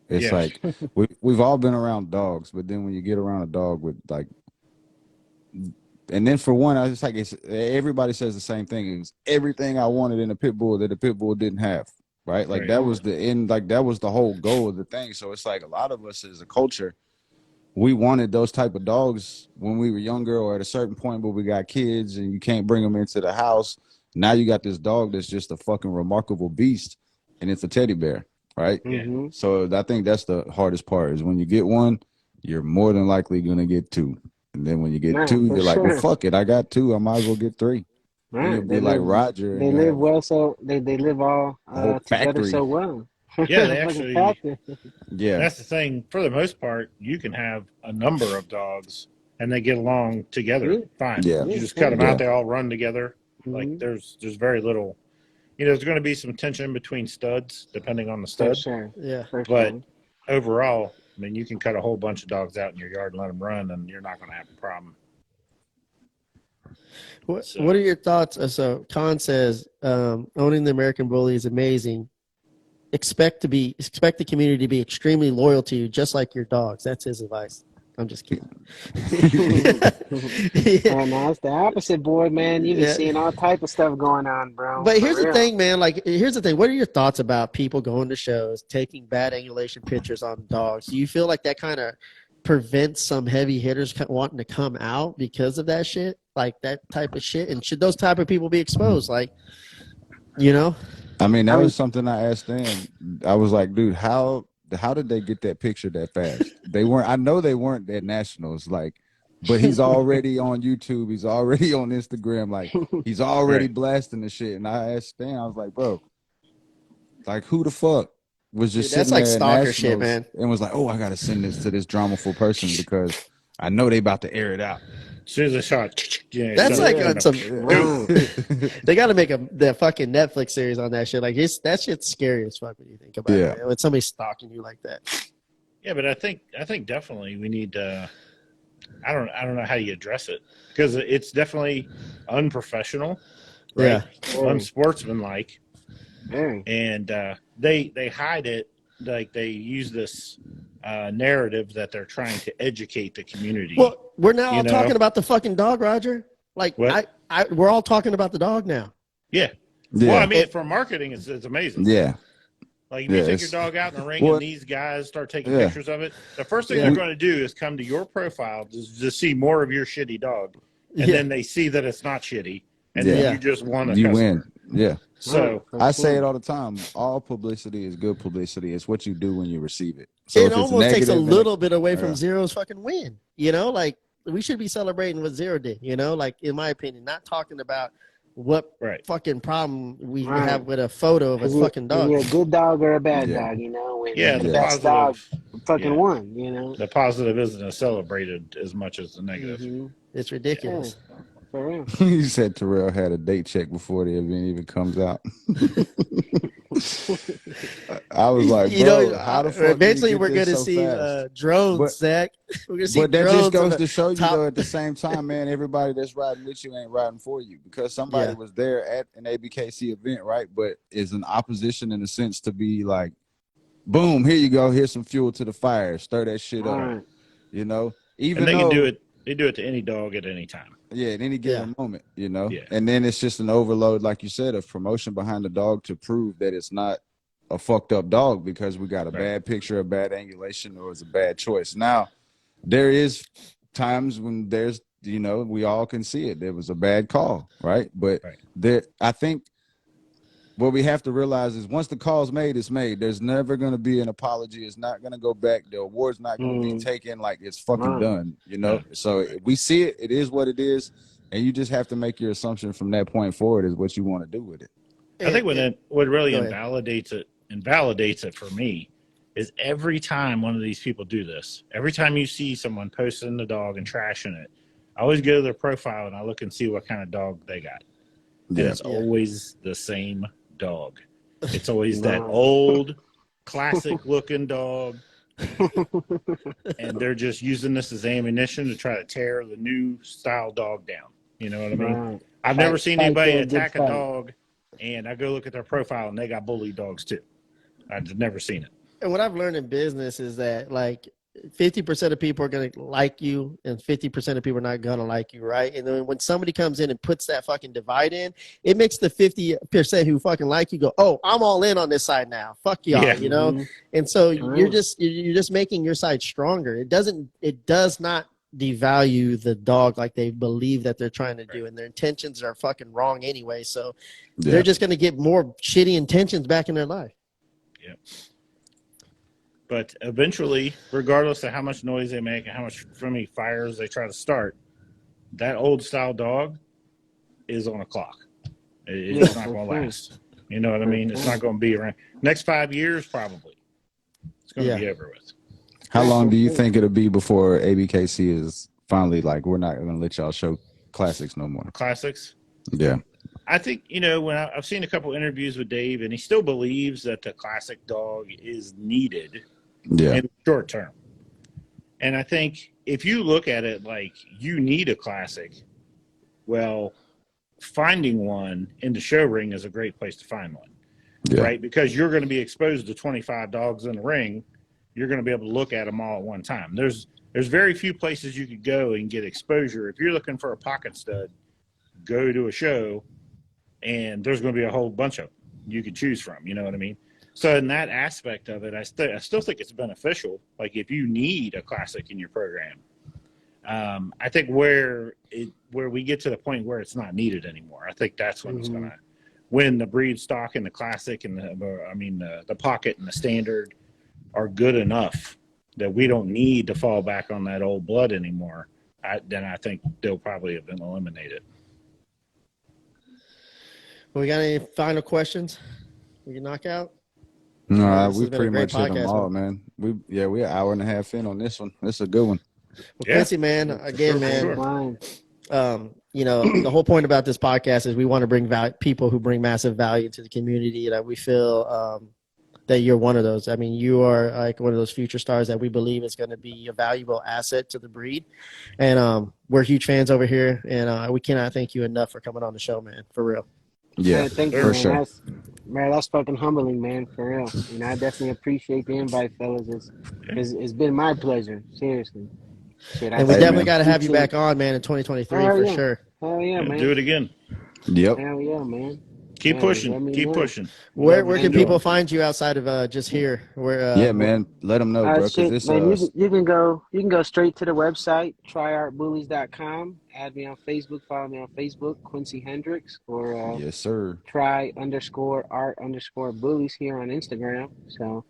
It's yeah. like we've all been around dogs, but then when you get around a dog with like, and then for one, I just like everybody says the same thing. It's everything I wanted in a pit bull that a pit bull didn't have. Right, like Right. that was the end. Like that was the whole goal of the thing. So it's like a lot of us as a culture, we wanted those type of dogs when we were younger or at a certain point, but we got kids and you can't bring them into the house. Now you got this dog that's just a fucking remarkable beast, and it's a teddy bear, right? Yeah. mm-hmm. So I think that's the hardest part is when you get one, you're more than likely gonna get two, and then when you get Nah, two, for you're like, well, sure. fuck it, I got two, I might as well get three. Then you'll Right. be like Roger, and They you live have well, so they live all a whole together so factory. well. Yeah, they Fucking actually factor. Yeah, that's the thing. For the most part, you can have a number of dogs and they get along together Yeah, fine. yeah, You yeah, just cut them yeah. out, yeah. they all run together. Like Mm-hmm. there's very little. There's going to be some tension between studs depending on the For stud, sure. Yeah. For but sure. overall, I mean, you can cut a whole bunch of dogs out in your yard and let them run, and you're not going to have a problem. What So, are your thoughts? So Khan says, owning the American bully is amazing. Expect the community to be extremely loyal to you, just like your dogs. That's his advice. I'm just kidding. Yeah. Oh no, it's the opposite, boy, man. You be Yeah. seeing all type of stuff going on, bro. But For here's the real. thing, man. Like, here's the thing. What are your thoughts about people going to shows, taking bad angulation pictures on dogs? Do you feel like that kind of prevents some heavy hitters wanting to come out because of that shit? Like that type of shit? And should those type of people be exposed? Like, you know? I mean, I that mean, was something I asked them. I was like, dude, how did they get that picture that fast? They weren't. I know they weren't at nationals. Like, but he's already on YouTube. He's already on Instagram. Like, he's already right. blasting the shit. And I asked Stan, I was like, bro, like, who the fuck was just Dude, that's sitting like there at stalker shit, nationals man. and was like, oh, I gotta send this to this dramaful person because I know they about to air it out. As soon as I saw it, That's like on some. Right. They got to make the fucking Netflix series on that shit. Like that shit's scary as fuck when you think about it. Man. When somebody's stalking you like that. Yeah, but I think definitely we need. I don't know how you address it because it's definitely unprofessional, right? Yeah. Unsportsmanlike, Very. and they hide it. Like they use this narrative that they're trying to educate the community. Well, we're now all talking about the fucking dog, Roger. Like what? we're all talking about the dog now. Yeah. Well, I mean, for marketing, it's amazing. Yeah. Like if you take your dog out in the ring and these guys start taking pictures of it, the first thing they're going to do is come to your profile to see more of your shitty dog, and then they see that it's not shitty, and then you just won a customer. Win. Yeah. So I say it all the time. All publicity is good publicity. It's what you do when you receive it. So it almost takes a little bit away from Zero's fucking win. You know, like we should be celebrating what Zero did. You know, like in my opinion, not talking about what fucking problem we have with a photo of a fucking dog. You're a good dog or a bad dog, you know? When the best dog fucking won, you know? The positive isn't celebrated as much as the negative. Mm-hmm. It's ridiculous. Yeah, for real. You said Terrell had a date check before the event even comes out. I was like, bro, how the fuck eventually we're going to see drones, Zach. We're going to see drones. But that just goes to show you, though, at the same time, man, everybody that's riding with you ain't riding for you because somebody was there at an ABKC event, right? But is an opposition in a sense to be like, boom, here you go. Here's some fuel to the fire. Stir that shit up. You know? Even and they can do it. They do it to any dog at any time. Yeah, at any given moment, you know? Yeah. And then it's just an overload, like you said, of promotion behind the dog to prove that it's not a fucked up dog because we got a bad picture, a bad angulation, or it's a bad choice. Now, there is times when there's, you know, we all can see it. There was a bad call, right? But there, I think what we have to realize is once the call's made, it's made. There's never going to be an apology. It's not going to go back. The award's not going to be taken like it's fucking done, you know? So if we see it, it is what it is. And you just have to make your assumption from that point forward is what you want to do with it. I think what really invalidates it for me is every time one of these people do this, every time you see someone posting the dog and trashing it, I always go to their profile and I look and see what kind of dog they got. And it's always the same dog. It's always that old, classic-looking dog, and they're just using this as ammunition to try to tear the new style dog down. You know what I mean? I've never seen anybody attack a dog, and I go look at their profile, and they got bully dogs too. I've never seen it. And what I've learned in business is that, like, 50% of people are going to like you and 50% of people are not going to like you, right? And then when somebody comes in and puts that fucking divide in, it makes the 50% who fucking like you go, oh, I'm all in on this side now. Fuck y'all, you know? And so you're just making your side stronger. It does not devalue the dog like they believe that they're trying to do, and their intentions are fucking wrong anyway. So they're just going to get more shitty intentions back in their life. Yeah. But eventually, regardless of how much noise they make and how many fires they try to start, that old style dog is on a clock. It's not going to last. You know what I mean? It's not going to be around. Next 5 years, probably. It's going to be over with. How long do you think it'll be before ABKC is finally like, we're not going to let y'all show classics no more? Classics? Yeah. I think, you know, when I've seen a couple interviews with Dave, and he still believes that the classic dog is needed in the short term. And I think if you look at it like you need a classic, well, finding one in the show ring is a great place to find one, right? Because you're going to be exposed to 25 dogs in the ring. You're going to be able to look at them all at one time. There's very few places you could go and get exposure. If you're looking for a pocket stud, go to a show, and there's going to be a whole bunch of them you could choose from. You know what I mean? So in that aspect of it, I still think it's beneficial. Like if you need a classic in your program, I think where we get to the point where it's not needed anymore, I think that's when it's going to, when the breed stock and the classic and the pocket and the standard are good enough that we don't need to fall back on that old blood anymore. Then I think they'll probably have been eliminated. We got any final questions we can knock out? No, we pretty much hit them all, man. We're an hour and a half in on this one. This is a good one. Well, Yeah. Quincy, man, again, sure, for man, sure. Fine. you know, the whole point about this podcast is we want to bring people who bring massive value to the community, and we feel that you're one of those. I mean, you are like one of those future stars that we believe is going to be a valuable asset to the breed, and we're huge fans over here, and we cannot thank you enough for coming on the show, man, for real. Yeah, Man, thank you, for man. sure. That's fucking humbling, man, for real. You know, I definitely appreciate the invite, fellas. Yeah. It's been my pleasure, seriously. Shit, And we Hey, definitely man. got to have you YouTube. back on, man, in 2023 Hell for yeah, sure. hell yeah, Yeah, man. do it again. Yep. Hell yeah, man. Keep Yeah, pushing. let me Keep know. pushing. Where Love what can you're people doing. find you outside of just here? Yeah, man. Let them know, bro, because Shit, it's man, you can go straight to the website, triartbullies.com. Add me on Facebook, follow me on Facebook, Quincy Hendrix, or yes, sir. try_art_bullies here on Instagram. So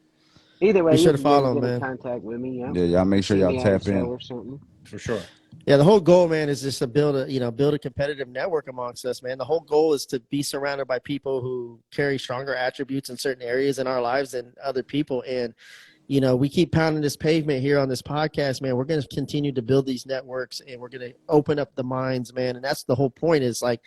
either Be way, sure you'll to be able follow to him, get in man. contact with me. Yeah, Yeah, y'all make sure see y'all me at a tap show in. or something. For sure. Yeah, the whole goal, man, is just to build a competitive network amongst us, man. The whole goal is to be surrounded by people who carry stronger attributes in certain areas in our lives than other people. And, you know, we keep pounding this pavement here on this podcast, man. We're going to continue to build these networks, and we're going to open up the minds, man. And that's the whole point is like,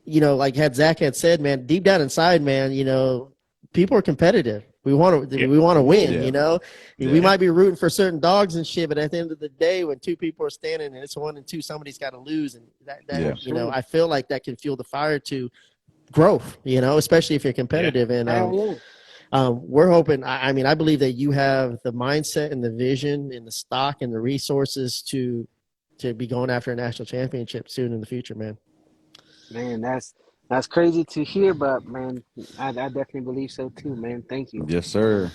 you know, like Zach had said, man, deep down inside, man, you know, people are competitive. We want to win, Yeah. you know. Yeah. We might be rooting for certain dogs and shit, but at the end of the day, when two people are standing and it's 1-2, somebody's got to lose, and that Yeah. you know, I feel like that can fuel the fire to growth, you know, especially if you're competitive. And Hell yeah. we're hoping. I mean, I believe that you have the mindset and the vision and the stock and the resources to be going after a national championship soon in the future, man. Man, that's crazy to hear, but man, I definitely believe so too, man. Thank you. Yes, sir.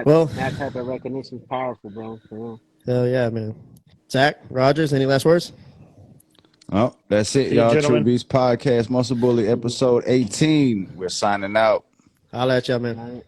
Well, That type of recognition is powerful, bro. For real. hell yeah, man. Zach, Rogers, any last words? Oh, that's it, See you, y'all. True gentlemen. Beast Podcast, Muscle Bully, episode 18. We're signing out. I'll let y'all, man. All right.